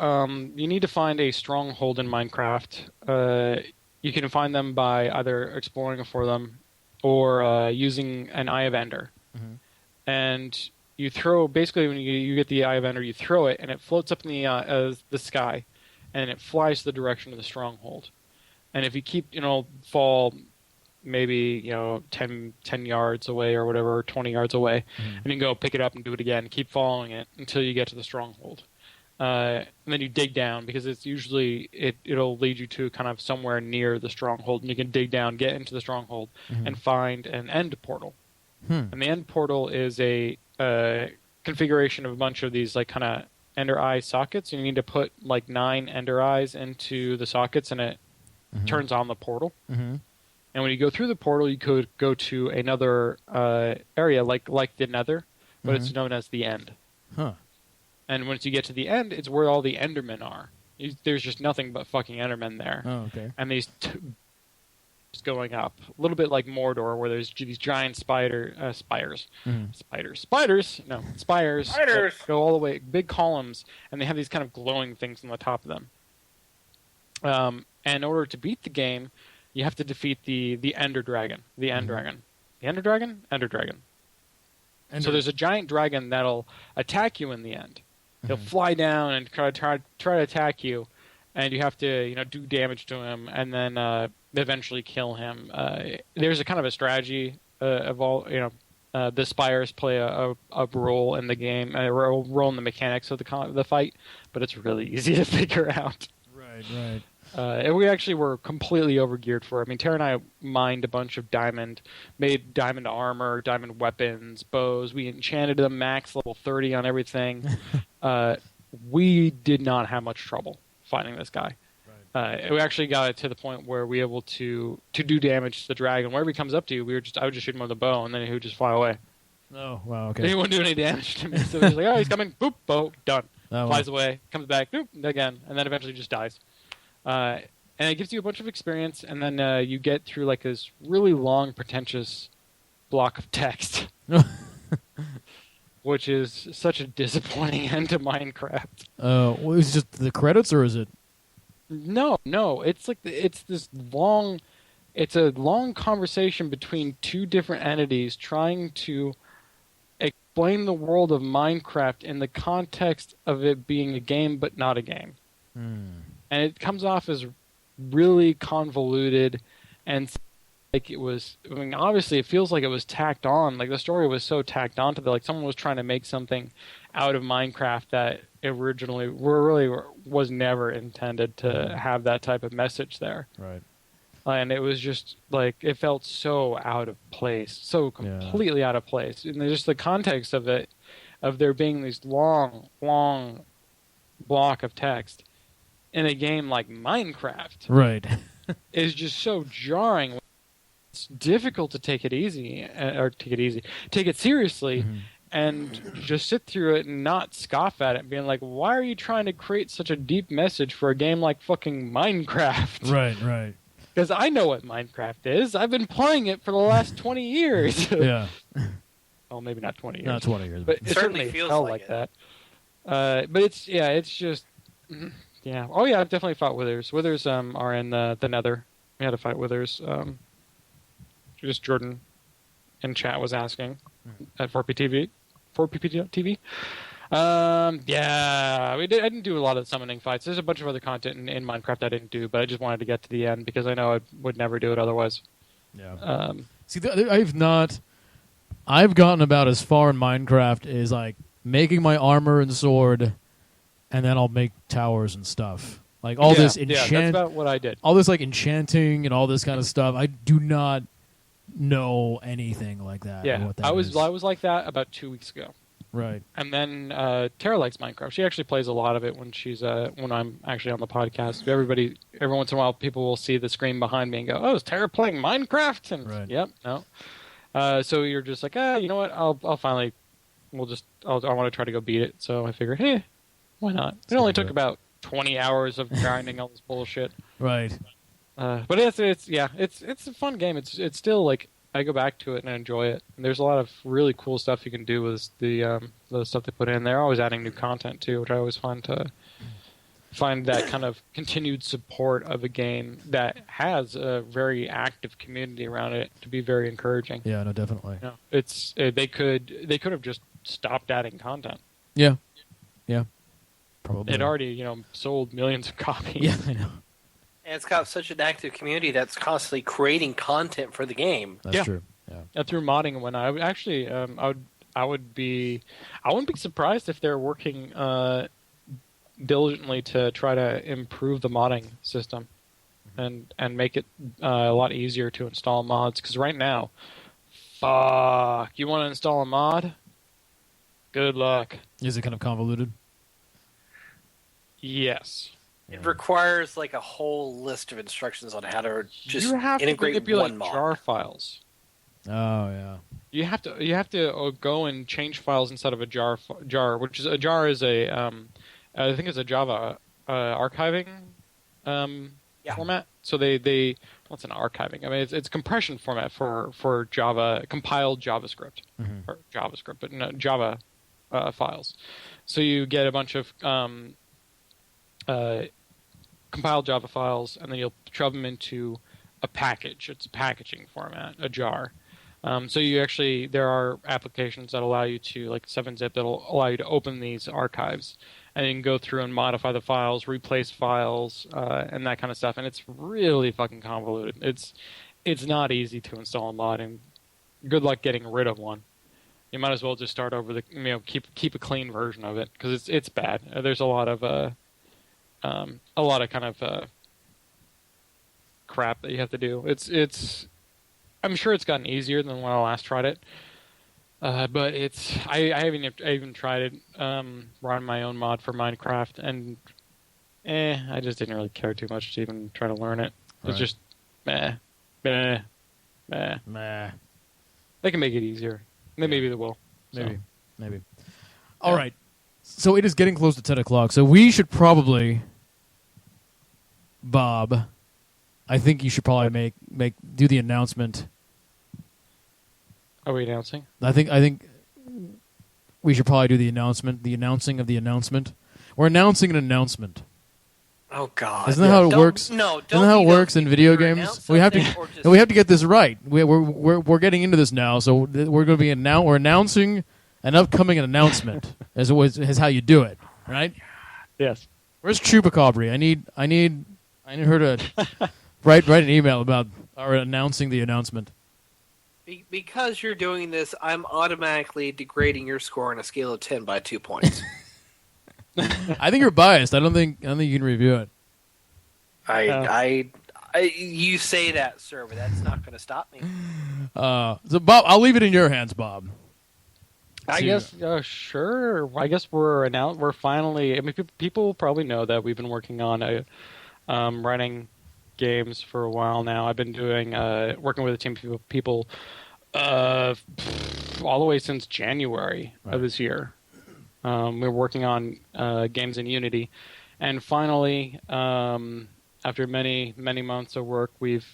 need to find a stronghold in Minecraft. You can find them by either exploring for them or using an Eye of Ender. Mm-hmm. And you throw, basically when you get the Eye of Ender, you throw it and it floats up in the sky, and it flies to the direction of the stronghold. And if you keep, fall maybe 10 yards away or whatever, or 20 yards away, and you can go pick it up and do it again, keep following it until you get to the stronghold. And then you dig down, because it's usually it'll lead you to kind of somewhere near the stronghold, and you can dig down, get into the stronghold, and find an end portal. And the end portal is a configuration of a bunch of these like kind of ender eye sockets. You need to put like 9 ender eyes into the sockets, and it turns on the portal. And when you go through the portal, you could go to another area like the Nether, but it's known as the End. And once you get to the End, it's where all the Endermen are. There's just nothing but fucking Endermen there. Oh, okay. And these going up, a little bit like Mordor, where there's these giant spiders. Spiders that go all the way, big columns, and they have these kind of glowing things on the top of them. And in order to beat the game, you have to defeat the Ender Dragon. The End Dragon. The Ender Dragon? Ender Dragon. So there's a giant dragon that'll attack you in the end. He'll fly down and try to attack you, and you have to do damage to him, and then eventually kill him. There's a kind of a strategy of all the spires play a role in the game, a role in the mechanics of the fight, but it's really easy to figure out. Right. And we actually were completely overgeared for it. I mean, Tara and I mined a bunch of diamond, made diamond armor, diamond weapons, bows. We enchanted them max level 30 on everything. We did not have much trouble fighting this guy. We actually got it to the point where we were able to do damage to the dragon. Wherever he comes up to you, I would just shoot him with a bow, and then he would just fly away. Oh, wow, okay. He wouldn't do any damage to me. So he was like, oh, he's coming, boop, bow, done. Oh, Flies away, comes back, boop, again, and then eventually just dies. And it gives you a bunch of experience, and then you get through like this really long, pretentious block of text, which is such a disappointing end to Minecraft. Is it just the credits, or is it? No. It's like it's a long conversation between two different entities trying to explain the world of Minecraft in the context of it being a game, but not a game. And it comes off as really convoluted, and like it was. I mean, obviously, it feels like it was tacked on. Like the story was so tacked onto that. Like someone was trying to make something out of Minecraft that originally really was never intended to have that type of message there. Right. And it was just like it felt so out of place, so completely out of place. And just the context of it, of there being these long block of text in a game like Minecraft, right, is just so jarring. It's difficult to take it seriously, and just sit through it and not scoff at it, being like, why are you trying to create such a deep message for a game like fucking Minecraft? Right. Because I know what Minecraft is. I've been playing it for the last 20 years. Yeah. Well, maybe not 20 years. Not 20 years. But it certainly feels felt like that. But it's just Yeah. Oh yeah, I've definitely fought Withers. Withers are in the Nether. We had to fight Withers. Just Jordan in chat was asking at 4PTV. 4PPTV. Yeah, I didn't do a lot of the summoning fights. There's a bunch of other content in Minecraft I didn't do, but I just wanted to get to the end because I know I would never do it otherwise. Yeah. See, I've gotten about as far in Minecraft as like making my armor and sword, and then I'll make towers and stuff. Like all this Yeah, that's about what I did. All this like enchanting and all this kind of stuff. I do not know anything like that. Yeah, what that I was is. like that about 2 weeks ago. Right. And then Tara likes Minecraft. She actually plays a lot of it when I'm actually on the podcast. Every once in a while, people will see the screen behind me and go, "Oh, is Tara playing Minecraft?" And right. Yep, no. So you're just like, you know what? I'll finally, I want to try to go beat it. So I figured, hey, why not? It only took about 20 hours of grinding all this bullshit. Right. But it's a fun game. It's still like. I go back to it and I enjoy it. And there's a lot of really cool stuff you can do with the stuff they put in. They're always adding new content too, which I always find that kind of continued support of a game that has a very active community around it to be very encouraging. Yeah, no, definitely. They could have just stopped adding content. Yeah. Probably. It already sold millions of copies. Yeah, I know. And it's got such an active community that's constantly creating content for the game. That's true. Yeah. Through modding and whatnot, I would actually, I wouldn't be surprised if they're working diligently to try to improve the modding system and make it a lot easier to install mods. Because right now, fuck, you want to install a mod? Good luck. Is it kind of convoluted? Yes. It requires like a whole list of instructions on how to just you have integrate to manipulate one mod. jar files. Oh yeah. You have to go and change files inside of a jar, which is a jar is a I think it's a Java archiving format. So they what's an archiving? I mean it's compression format for Java compiled JavaScript or JavaScript, but no Java files. So you get a bunch of compiled Java files, and then you'll shove them into a package. It's a packaging format, a jar. So there are applications that allow you to, like 7-zip, that'll allow you to open these archives, and you can go through and modify the files, replace files, and that kind of stuff. And it's really fucking convoluted. It's not easy to install a mod, and good luck getting rid of one. You might as well just start over keep a clean version of it because it's bad. There's a lot of kind of crap that you have to do. I'm sure it's gotten easier than when I last tried it, but I haven't even tried it. Run my own mod for Minecraft, and I just didn't really care too much to even try to learn it. It's just meh. They can make it easier. Maybe they will. Maybe. All right. So it is getting close to 10 o'clock, so we should probably, Bob, I think you should probably do the announcement. Are we announcing? I think we should probably do the announcement, the announcing of the announcement. We're announcing an announcement. Oh God! Isn't that how it works? No, isn't that how it works in video games? We have to get this right. We're getting into this now, so we're going to be we're announcing an upcoming announcement as how you do it, right? Yes. Where's Chupacabra? I need her to write an email about our announcing the announcement. Because you're doing this, I'm automatically degrading your score on a scale of 10 by 2 points. I think you're biased. I don't think you can review it. You say that, sir, but that's not going to stop me. So Bob, I'll leave it in your hands, Bob. I guess sure. I guess we're finally. I mean, people probably know that we've been working on writing games for a while now. I've been working with a team of people all the way since January of this year. We're working on games in Unity, and finally, after many months of work, we've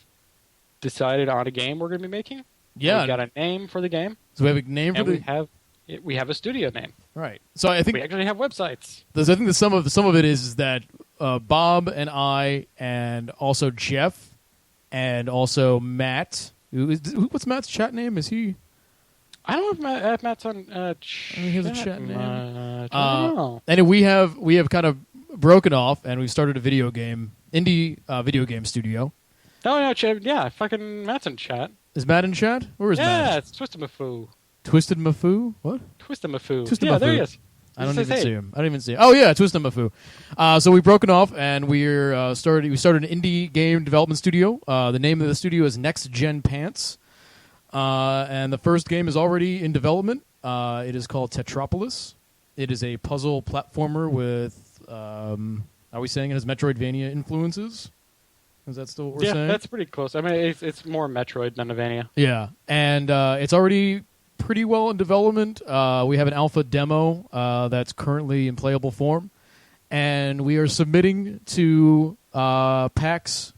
decided on a game we're going to be making. Yeah, we got a name for the game. So we have a name for the. we have a studio name. Right. So I think We actually have websites. I think that some of it is that Bob and I and also Jeff and also Matt. What's Matt's chat name? Is he? I don't know if Matt's on chat. He has a chat name. I don't know. And we have kind of broken off and we started a indie video game studio. Oh no, yeah, fucking Matt's in chat. Is Matt in chat? Where is Matt? Yeah, it's Twistamafoo. Twisted Mafu? What? Twistamafoo. Twistamafoo. Yeah, there he is. I don't even see him. I don't even see him. Oh yeah, Twisted Mafu. So we've broken off and we started an indie game development studio. The name of the studio is Next Gen Pants. And the first game is already in development. It is called Tetropolis. It is a puzzle platformer with, are we saying it has Metroidvania influences? Is that still what we're saying? Yeah, that's pretty close. I mean, it's more Metroid than Avania. Yeah, and it's already pretty well in development. We have an alpha demo that's currently in playable form, and we are submitting to PAX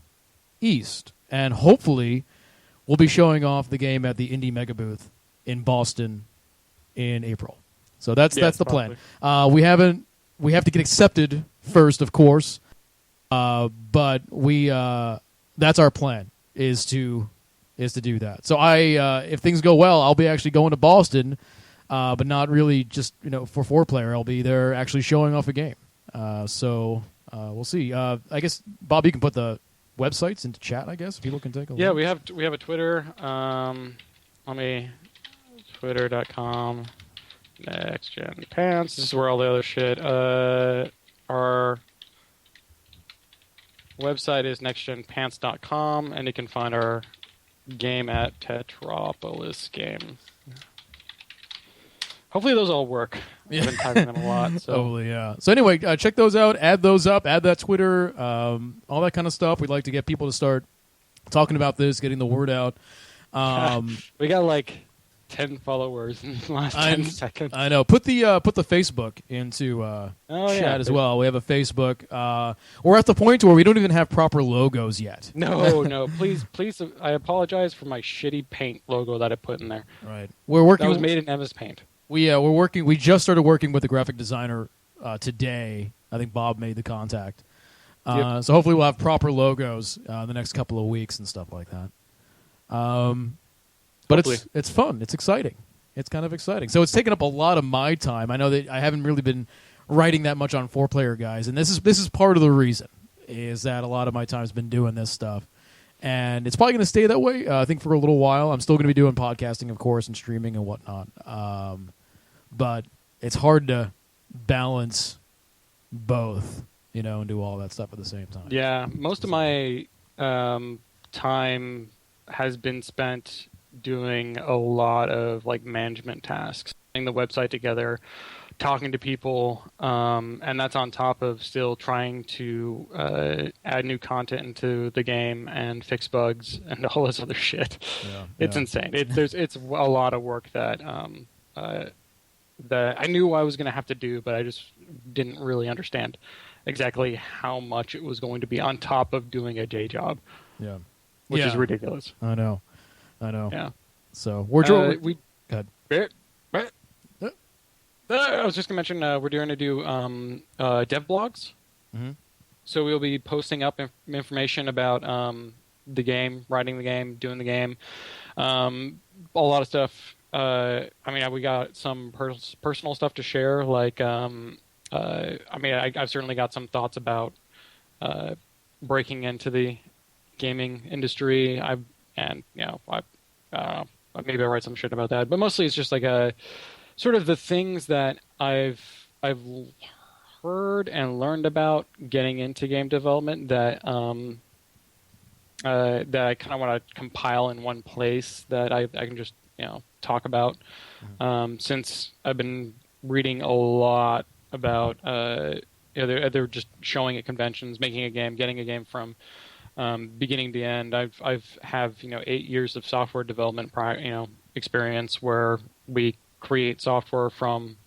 East, and hopefully we'll be showing off the game at the Indie Mega Booth in Boston in April. So that's the plan. We have to get accepted first, of course, but that's our plan is to do that. So if things go well, I'll be actually going to Boston, but not really just for 4-player. I'll be there actually showing off a game. So we'll see. I guess Bob, you can put the websites into chat. I guess people can take a look. Yeah, we have a Twitter. Let me twitter.com Next Gen Pants. This is where all the other shit. Our website is nextgenpants.com, and you can find our game at Tetropolis Game. Hopefully those all work. I've been typing them a lot. So. Totally, yeah. So anyway, check those out. Add those up. Add that Twitter, all that kind of stuff. We'd like to get people to start talking about this, getting the word out. We got like 10 followers in the last 10 seconds. I know. Put the Facebook into chat as well. We have a Facebook. We're at the point where we don't even have proper logos yet. No. Please. I apologize for my shitty paint logo that I put in there. Right. We're working. That was made in MS Paint. We're working. We just started working with the graphic designer today. I think Bob made the contact. Yep. So hopefully we'll have proper logos in the next couple of weeks and stuff like that. But it's fun. It's exciting. It's kind of exciting. So it's taken up a lot of my time. I know that I haven't really been writing that much on 4-player guys, and this is part of the reason is that a lot of my time's been doing this stuff. And it's probably going to stay that way, I think, for a little while. I'm still going to be doing podcasting, of course, and streaming and whatnot. But it's hard to balance both, and do all that stuff at the same time. Yeah, most of my time has been spent doing a lot of like management tasks, putting the website together, talking to people, and that's on top of still trying to add new content into the game and fix bugs and all this other shit. Yeah, it's insane. It's a lot of work that I knew I was going to have to do, but I just didn't really understand exactly how much it was going to be on top of doing a day job. Yeah, which is ridiculous. I know. Yeah. So we're go ahead. I was just going to mention we're going to do dev blogs. Mm-hmm. So we'll be posting up information about the game, writing the game, doing the game, a lot of stuff. We got some personal stuff to share. Like, I've certainly got some thoughts about breaking into the gaming industry. Maybe I'll write some shit about that. But mostly it's just like sort of the things that I've heard and learned about getting into game development that that I kind of want to compile in one place that I can just talk about. Since I've been reading a lot about they're just showing at conventions, making a game, getting a game from beginning to end. I've 8 years of software development experience where we create software from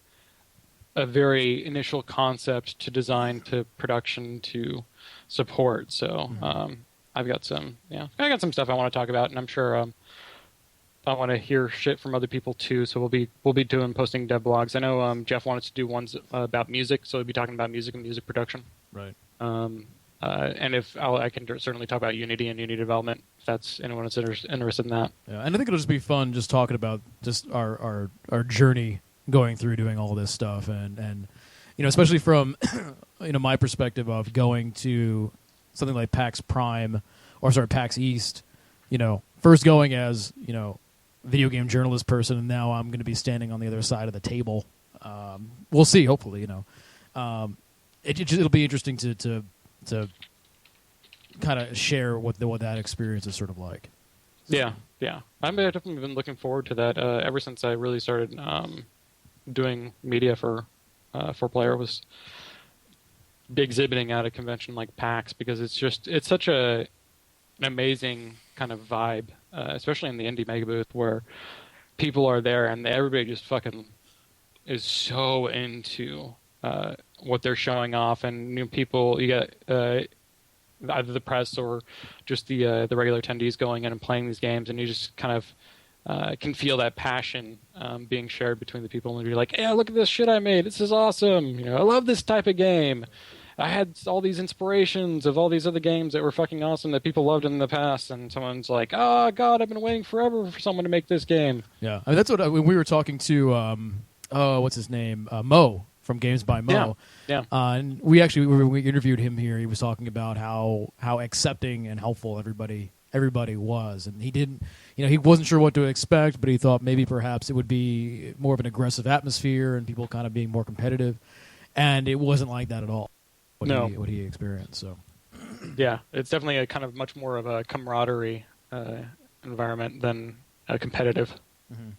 a very initial concept to design to production to support. So I've got some stuff I want to talk about, and I'm sure to hear shit from other people too. So we'll be posting dev blogs. I know Jeff wanted to do ones about music, so we'll be talking about music and music production. Right. And if I can certainly talk about Unity and Unity development, if that's anyone that's interested in that. Yeah, and I think it'll just be fun just talking about just our journey going through doing all this stuff, and especially from my perspective of going to something like PAX Prime, or sorry, PAX East. First going as video game journalist person, and now I'm going to be standing on the other side of the table. We'll see. Hopefully, it'll be interesting to kind of share what that experience is sort of like. Yeah. I've definitely been looking forward to that ever since I really started doing media for 4Player. Was exhibiting at a convention like PAX, because it's such an amazing kind of vibe, especially in the indie mega booth, where people are there and everybody just fucking is so into what they're showing off, and people, you get either the press or just the regular attendees going in and playing these games, and you just kind of can feel that passion being shared between the people, and you're like, "Yeah, look at this shit I made. This is awesome. I love this type of game. I had all these inspirations of all these other games that were fucking awesome that people loved in the past," and someone's like, "Oh God, I've been waiting forever for someone to make this game." Yeah, I mean, that's what when we were talking to what's his name, Mo from Games by Mo. Yeah. And we interviewed him here. He was talking about how accepting and helpful everybody was, and he didn't, he wasn't sure what to expect, but he thought maybe perhaps it would be more of an aggressive atmosphere and people kind of being more competitive, and it wasn't like that at all. What he experienced. So yeah, it's definitely a kind of much more of a camaraderie environment than a competitive. Mm-hmm.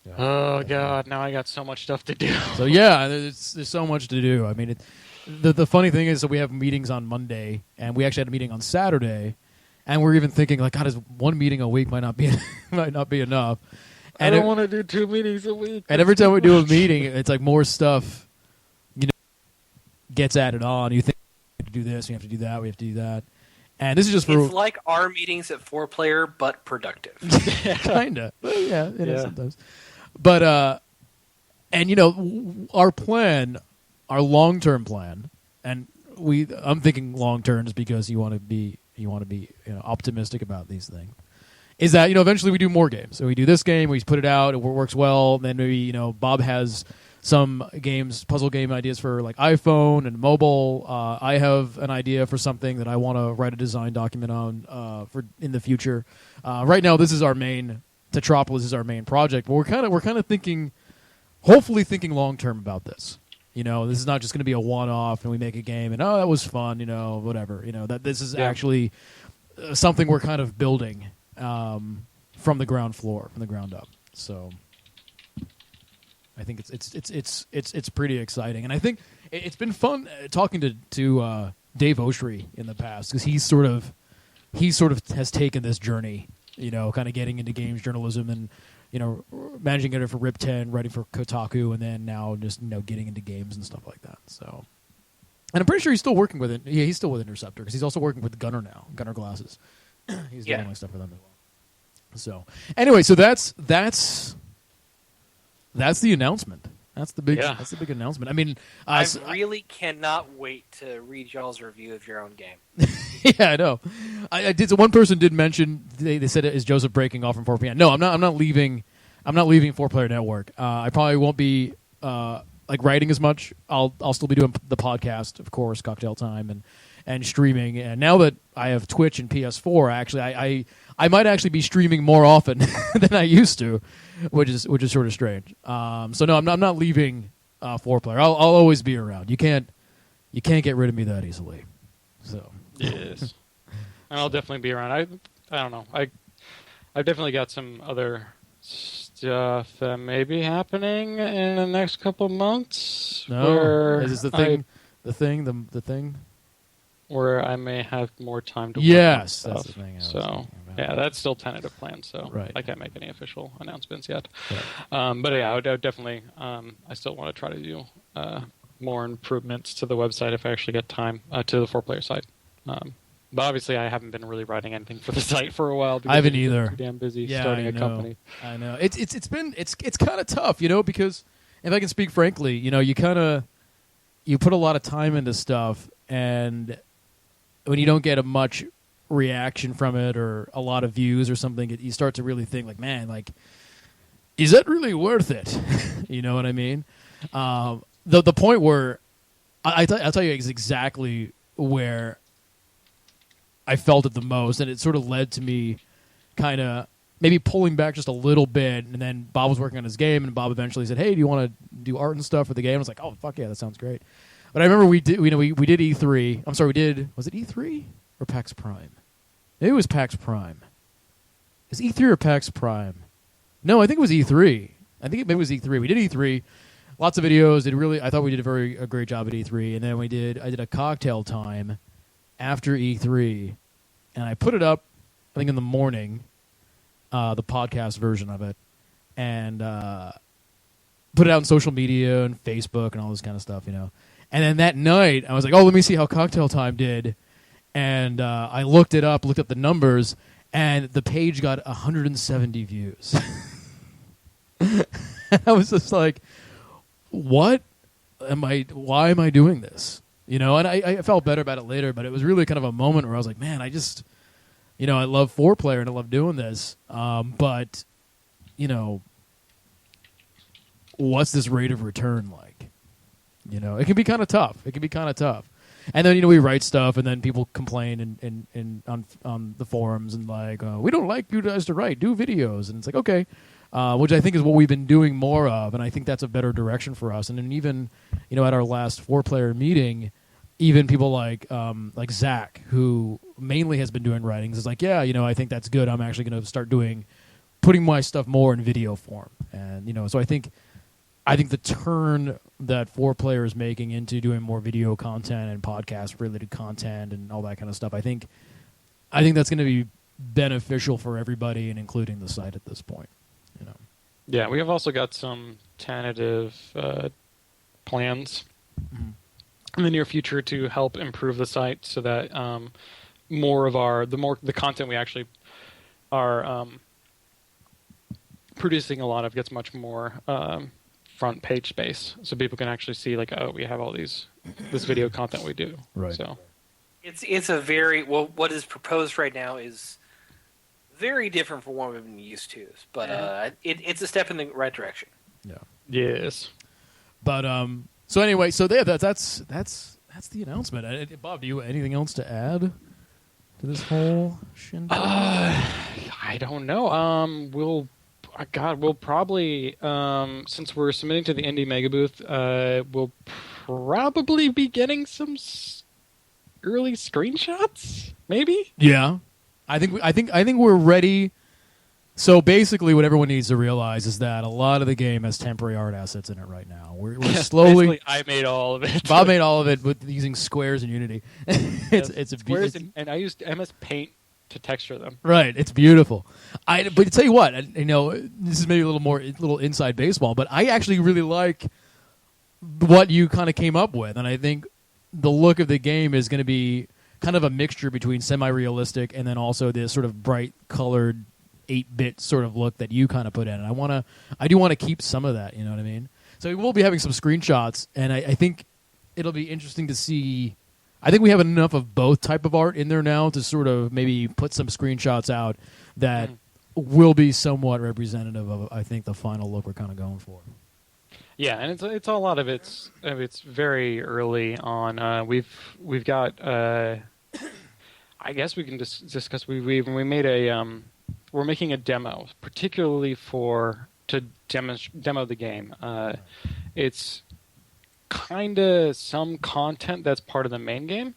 Yeah, oh God, now I got so much stuff to do. So yeah, there's so much to do. I mean, the funny thing is that we have meetings on Monday, and we actually had a meeting on Saturday, and we're even thinking like, God, is one meeting a week might not be enough. And I don't want to do 2 meetings a week. And every time we do a meeting, it's like more stuff gets added on. You think we have to do this, we have to do that, we have to do that. And this is just for... It's like our meetings at 4Player, but productive. Kind of. Yeah, it is sometimes. But, our plan, our long-term plan, and I'm thinking long-term just because you want to be optimistic about these things, is that, eventually we do more games. So we do this game, we put it out, it works well, and then maybe, Bob has some games, puzzle game ideas for like iPhone and mobile. I have an idea for something that I want to write a design document on for in the future. Right now, this is our main Tetropolis is our main project, but we're kind of thinking, hopefully thinking long term about this. This is not just going to be a one-off and we make a game and that was fun, whatever. That this is actually something we're kind of building from the ground floor, from the ground up. So I think it's pretty exciting, and I think it's been fun talking to Dave Oshry in the past, because he sort of has taken this journey, kind of getting into games journalism and managing it for Rip 10, writing for Kotaku, and then now just getting into games and stuff like that. So, and I'm pretty sure he's still working with it. Yeah, he's still with Interceptor, because he's also working with Gunner now, Gunner Glasses. He's doing stuff for them as well. So anyway, so that's the announcement. That's the big announcement. I mean, I really cannot wait to read y'all's review of your own game. Yeah, I know. I did. So one person did mention they said, "Is Joseph breaking off from 4PM?" No, I'm not. I'm not leaving. I'm not leaving 4Player Network. I probably won't be writing as much. I'll still be doing the podcast, of course, Cocktail Time, and streaming. And now that I have Twitch and PS4, actually, I might actually be streaming more often than I used to, which is sort of strange. So no, I'm not leaving 4Player. I'll always be around. You can't get rid of me that easily. So yes, and I'll definitely be around. I don't know. I've definitely got some other stuff that may be happening in the next couple months. No, is this the thing? The thing. Where I may have more time to work on stuff. That's the thing. So yeah, that's still tentative plan. So right. I can't make any official announcements yet. Right. But yeah, I would definitely. I still want to try to do more improvements to the website if I actually get time to the 4Player site. But obviously, I haven't been really writing anything for the site for a while. Because I haven't I've been either. Too damn busy Yeah, starting I a know. company. I know. It's kind of tough, because if I can speak frankly, you put a lot of time into stuff, and when you don't get a much reaction from it or a lot of views or something, you start to really think like, man, like, is that really worth it? You know what I mean? The point where I'll tell you exactly where I felt it the most, and it sort of led to me kind of maybe pulling back just a little bit. And then Bob was working on his game, and Bob eventually said, "Hey, do you want to do art and stuff for the game?" I was like, "Oh, fuck yeah, that sounds great." But I remember we did E3. I'm sorry, was it E3 or PAX Prime? Maybe it was PAX Prime. Is it E3 or PAX Prime? No, I think it was E3. I think maybe it was E3. We did E3. Lots of videos. I thought we did a great job at E3. And then I did a cocktail time after E3, and I put it up, I think in the morning, the podcast version of it, and put it out on social media and Facebook and all this kind of stuff, And then that night, I was like, oh, let me see how cocktail time did. And I looked up the numbers, and the page got 170 views. I was just like, why am I doing this? And I felt better about it later, but it was really kind of a moment where I was like, man, I just, I love 4-player and I love doing this. But, what's this rate of return like? It can be kind of tough. And then, we write stuff, and then people complain on the forums and like, we don't like you guys to write, do videos. And it's like, okay, which I think is what we've been doing more of, and I think that's a better direction for us. And then even, at our last 4-player meeting, even people like Zach, who mainly has been doing writings, is like, yeah, I think that's good. I'm actually going to start putting my stuff more in video form. And, so I think the turn that 4-player is making into doing more video content and podcast-related content and all that kind of stuff, I think that's going to be beneficial for everybody, and including the site at this point. Yeah, we have also got some tentative plans in the near future to help improve the site so that more of the content we actually are producing a lot of gets much more front page space, so people can actually see like, oh, we have all this video content we do. Right. So it's a very what is proposed right now is very different from what we've been used to, but it's a step in the right direction. Yeah. Yes. But so anyway, so that's the announcement. Bob, do you have anything else to add to this whole shindig? I don't know. We'll probably since we're submitting to the Indie Mega Booth, we'll probably be getting some early screenshots, maybe. Yeah. I think we're ready. So basically, what everyone needs to realize is that a lot of the game has temporary art assets in it right now. We're slowly. Basically, I made all of it. Bob made all of it with using squares in Unity. It's a squares, and I used MS Paint to texture them. Right, it's beautiful. But to tell you what, this is maybe a little inside baseball, but I actually really like what you kind of came up with, and I think the look of the game is going to be kind of a mixture between semi-realistic and then also this sort of bright colored 8-bit sort of look that you kind of put in. And I do want to keep some of that, you know what I mean? So we will be having some screenshots, and I think it'll be interesting to see. I think we have enough of both type of art in there now to sort of maybe put some screenshots out that will be somewhat representative of, I think, the final look we're kind of going for. Yeah, and it's a lot of it's very early on. We've got I guess we can discuss. We made we're making a demo particularly to demo the game. It's kind of some content that's part of the main game.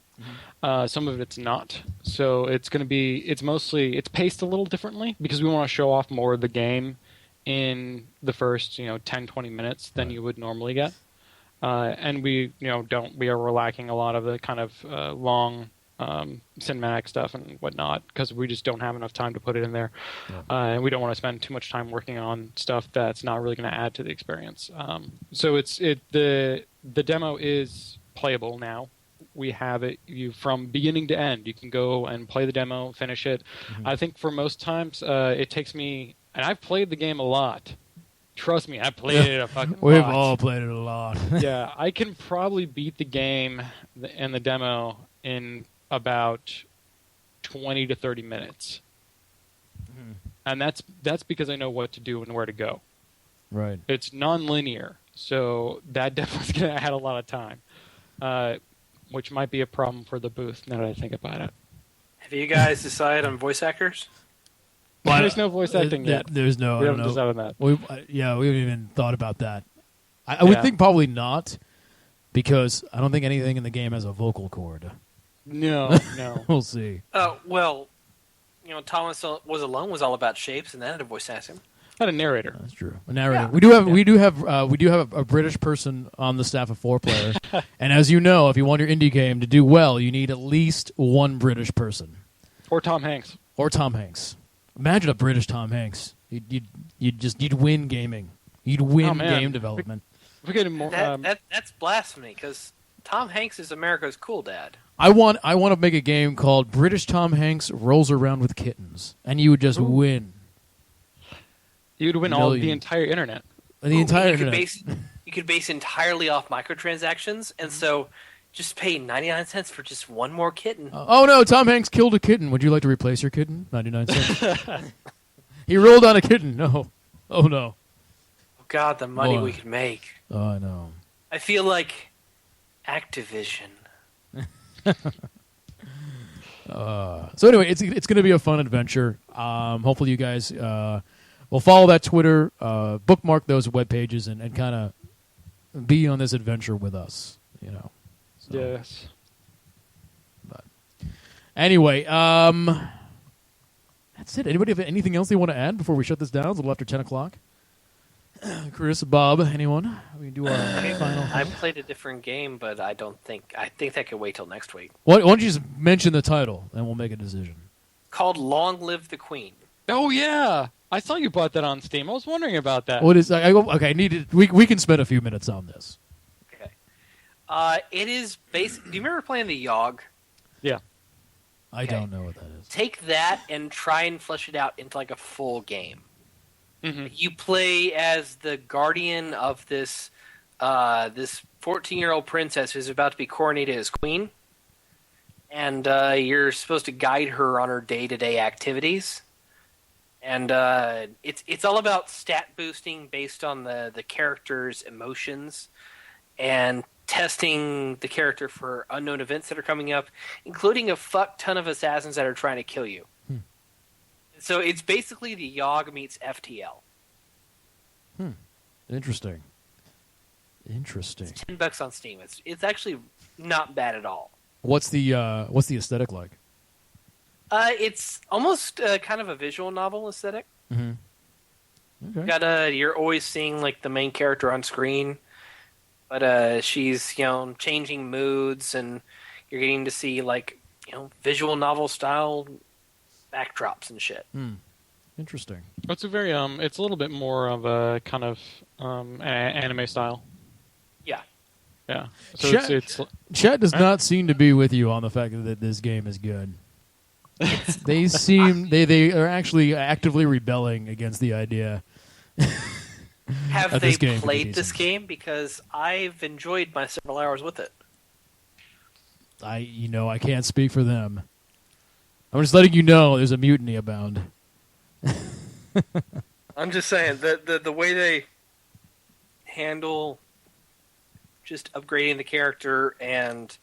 Some of it's not. So it's paced a little differently because we want to show off more of the game in the first 10-20 minutes than you would normally get, and we are lacking a lot of the kind of long cinematic stuff and whatnot because we just don't have enough time to put it in there, and we don't want to spend too much time working on stuff that's not really going to add to the experience. So the demo is playable now. we have it you from beginning to end. You can go and play the demo, finish it. I think for most times it takes me, and I've played the game a lot. Trust me, I played it a fucking lot. We've all played it a lot. Yeah, I can probably beat the game and the demo in about 20 to 30 minutes. And that's because I know what to do and where to go. Right. It's non-linear, so that definitely is going to add a lot of time, which might be a problem for the booth now that I think about it. Have you guys decided on voice actors? Well, there's no voice acting yet. There's no. We haven't decided on that. We haven't even thought about that. I would think probably not, because I don't think anything in the game has a vocal cord. No. We'll see. Well, Thomas Was Alone was all about shapes, and that had a voice actor. Not a narrator. That's true. A narrator. Yeah. We do have a British person on the staff of 4Player, and as you know, if you want your indie game to do well, you need at least one British person. Or Tom Hanks. Imagine a British Tom Hanks. You'd win gaming. You'd win game development. We get more. That's blasphemy, because Tom Hanks is America's cool dad. I want to make a game called British Tom Hanks Rolls Around with Kittens, and you would just win. You'd win all the entire internet. You could base entirely off microtransactions, and so just pay 99 cents for just one more kitten. Oh no, Tom Hanks killed a kitten. Would you like to replace your kitten? 99 cents. He rolled on a kitten. No. Oh no. Oh God, the money Boy. we could make. Oh, I know. I feel like Activision. So anyway, it's going to be a fun adventure. Hopefully you guys will follow that Twitter, bookmark those web pages, and kind of be on this adventure with us. So. Yes. But anyway, that's it. Anybody have anything else they want to add before we shut this down? It's a little after 10 o'clock. Chris, Bob, anyone? We do our final. I played a different game, but I think that could wait till next week. Why don't you just mention the title, and we'll make a decision. Called Long Live the Queen. Oh yeah, I saw you bought that on Steam. I was wondering about that. What is? Okay, we can spend a few minutes on this. Okay. It is basic. Do you remember playing the Yogg? Yeah. I don't know what that is. Take that and try and flesh it out into like a full game. Mm-hmm. You play as the guardian of this 14-year-old princess who's about to be coronated as queen, and you're supposed to guide her on her day-to-day activities. And it's all about stat boosting based on the character's emotions, and testing the character for unknown events that are coming up, including a fuck ton of assassins that are trying to kill you. So it's basically the Yogg meets FTL. Interesting. It's $10 on Steam. It's actually not bad at all. What's the aesthetic like? It's almost kind of a visual novel aesthetic. Mm-hmm. Okay. You're always seeing like the main character on screen, but she's changing moods, and you're getting to see like visual novel style backdrops and shit. Interesting. It's a very it's a little bit more of a kind of anime style. Yeah. So it's Chet does not seem to be with you on the fact that this game is good. They are actually actively rebelling against the idea. Have they played this game? Because I've enjoyed my several hours with it. I can't speak for them. I'm just letting you know there's a mutiny abound. I'm just saying the way they handle just upgrading the character and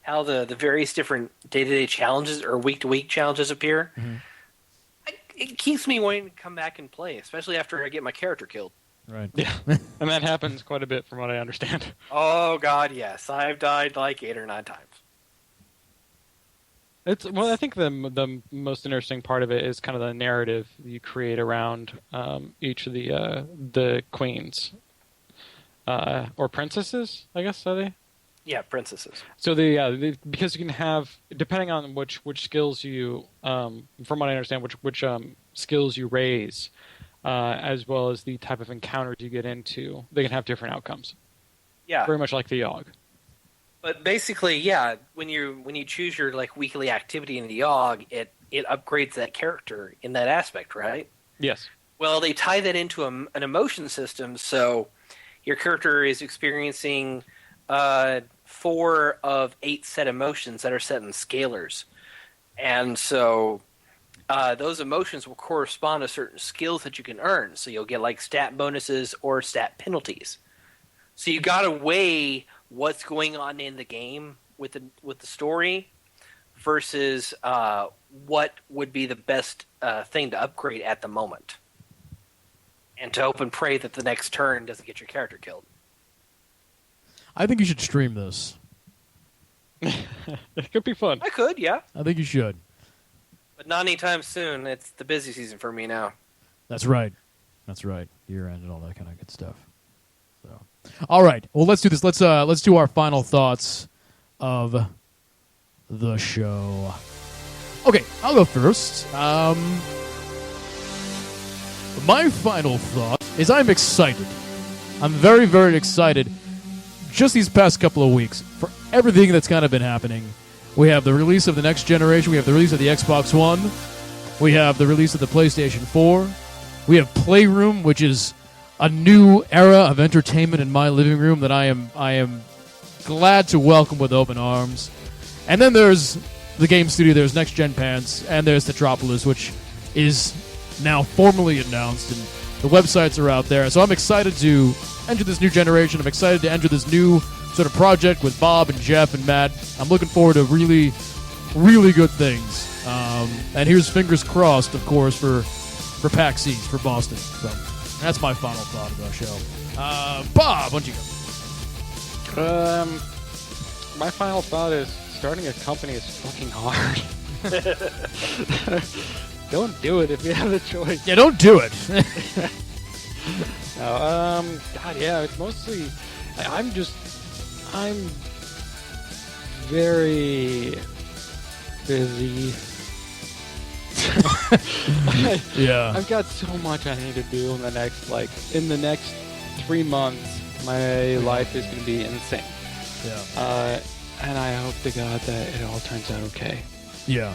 how the various different day-to-day challenges or week-to-week challenges appear, it keeps me wanting to come back and play, especially after I get my character killed. Right. Yeah. And that happens quite a bit from what I understand. Oh, God, yes. I've died like 8 or 9 times. I think the most interesting part of it is kind of the narrative you create around each of the queens. Or princesses, I guess, are they? Yeah, princesses. So because you can have, depending on which skills you, from what I understand, which skills you raise, as well as the type of encounters you get into, they can have different outcomes. Yeah. Very much like the Yogg. But basically, yeah, when you choose your like weekly activity in the YOG, it upgrades that character in that aspect, right? Yes. Well, they tie that into an emotion system, so your character is experiencing 4 of 8 set emotions that are set in scalars, and so those emotions will correspond to certain skills that you can earn. So you'll get like stat bonuses or stat penalties. So you got to weigh what's going on in the game with the story versus what would be the best thing to upgrade at the moment, and to hope and pray that the next turn doesn't get your character killed. I think you should stream this. It could be fun. I could, yeah, I think you should. but not anytime soon. It's the busy season for me now. That's right. That's right. Year end and all that kind of good stuff. So, all right. Well, let's do this. Let's do our final thoughts of the show. Okay, I'll go first. My final thought is I'm excited. I'm very, very excited. Just these past couple of weeks for everything that's kind of been happening. We have the release of the next generation. We have the release of the Xbox One. We have the release of the PlayStation 4. We have Playroom, which is a new era of entertainment in my living room that I am glad to welcome with open arms. And then there's the game studio. There's Next Gen Pants, and there's Tetropolis, which is now formally announced, and the websites are out there. So I'm excited to enter this new generation. I'm excited to enter this new sort of project with Bob and Jeff and Matt. I'm looking forward to really, really good things. And here's fingers crossed, of course, for PAX East, for Boston. So that's my final thought of the show. Bob, why don't you go? My final thought is starting a company is fucking hard. Don't do it if you have the choice. Yeah, don't do it. No, God, yeah, it's mostly. I'm very busy. Yeah. I've got so much I need to do in the next 3 months. My life is going to be insane. Yeah. And I hope to God that it all turns out okay. Yeah.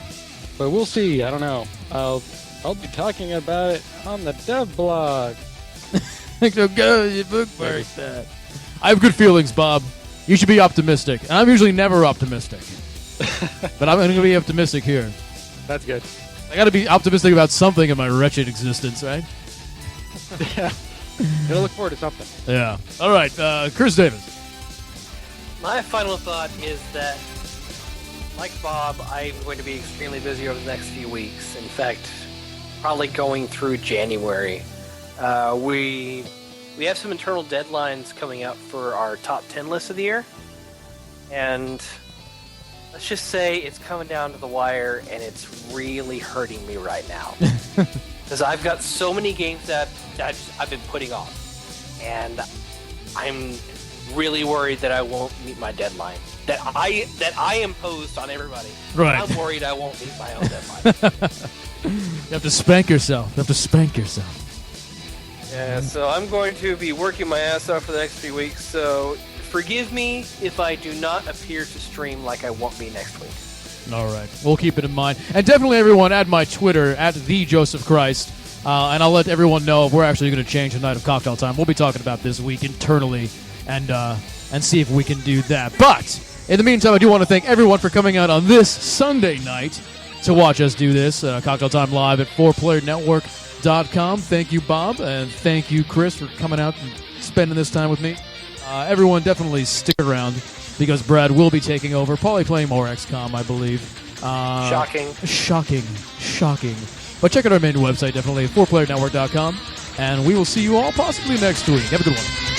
But we'll see. I don't know. I'll be talking about it on the dev blog. So go your book first. I have good feelings, Bob. You should be optimistic. And I'm usually never optimistic. But I'm going to be optimistic here. That's good. I got to be optimistic about something in my wretched existence, right? Yeah. Gotta look forward to something. Yeah. All right, Chris Davis. My final thought is that, like Bob, I'm going to be extremely busy over the next few weeks. In fact, probably going through January. We have some internal deadlines coming up for our top 10 list of the year. And let's just say it's coming down to the wire, and it's really hurting me right now. Because I've got so many games that I've been putting off. And I'm really worried that I won't meet my deadline. That I imposed on everybody. Right. I'm worried I won't meet my own deadline. You have to spank yourself. You have to spank yourself. Yeah, so I'm going to be working my ass off for the next few weeks, so forgive me if I do not appear to stream like I won't be next week. All right. We'll keep it in mind. And definitely, everyone, add my Twitter, @TheJosephChrist. And I'll let everyone know if we're actually going to change the night of cocktail time. We'll be talking about this week internally and see if we can do that. But in the meantime, I do want to thank everyone for coming out on this Sunday night to watch us do this. Cocktail Time Live at 4playernetwork.com. Thank you, Bob, and thank you, Chris, for coming out and spending this time with me. Everyone definitely stick around because Brad will be taking over, probably playing more XCOM, I believe. Shocking. But check out our main website, definitely, at 4playernetwork.com, and we will see you all possibly next week. Have a good one.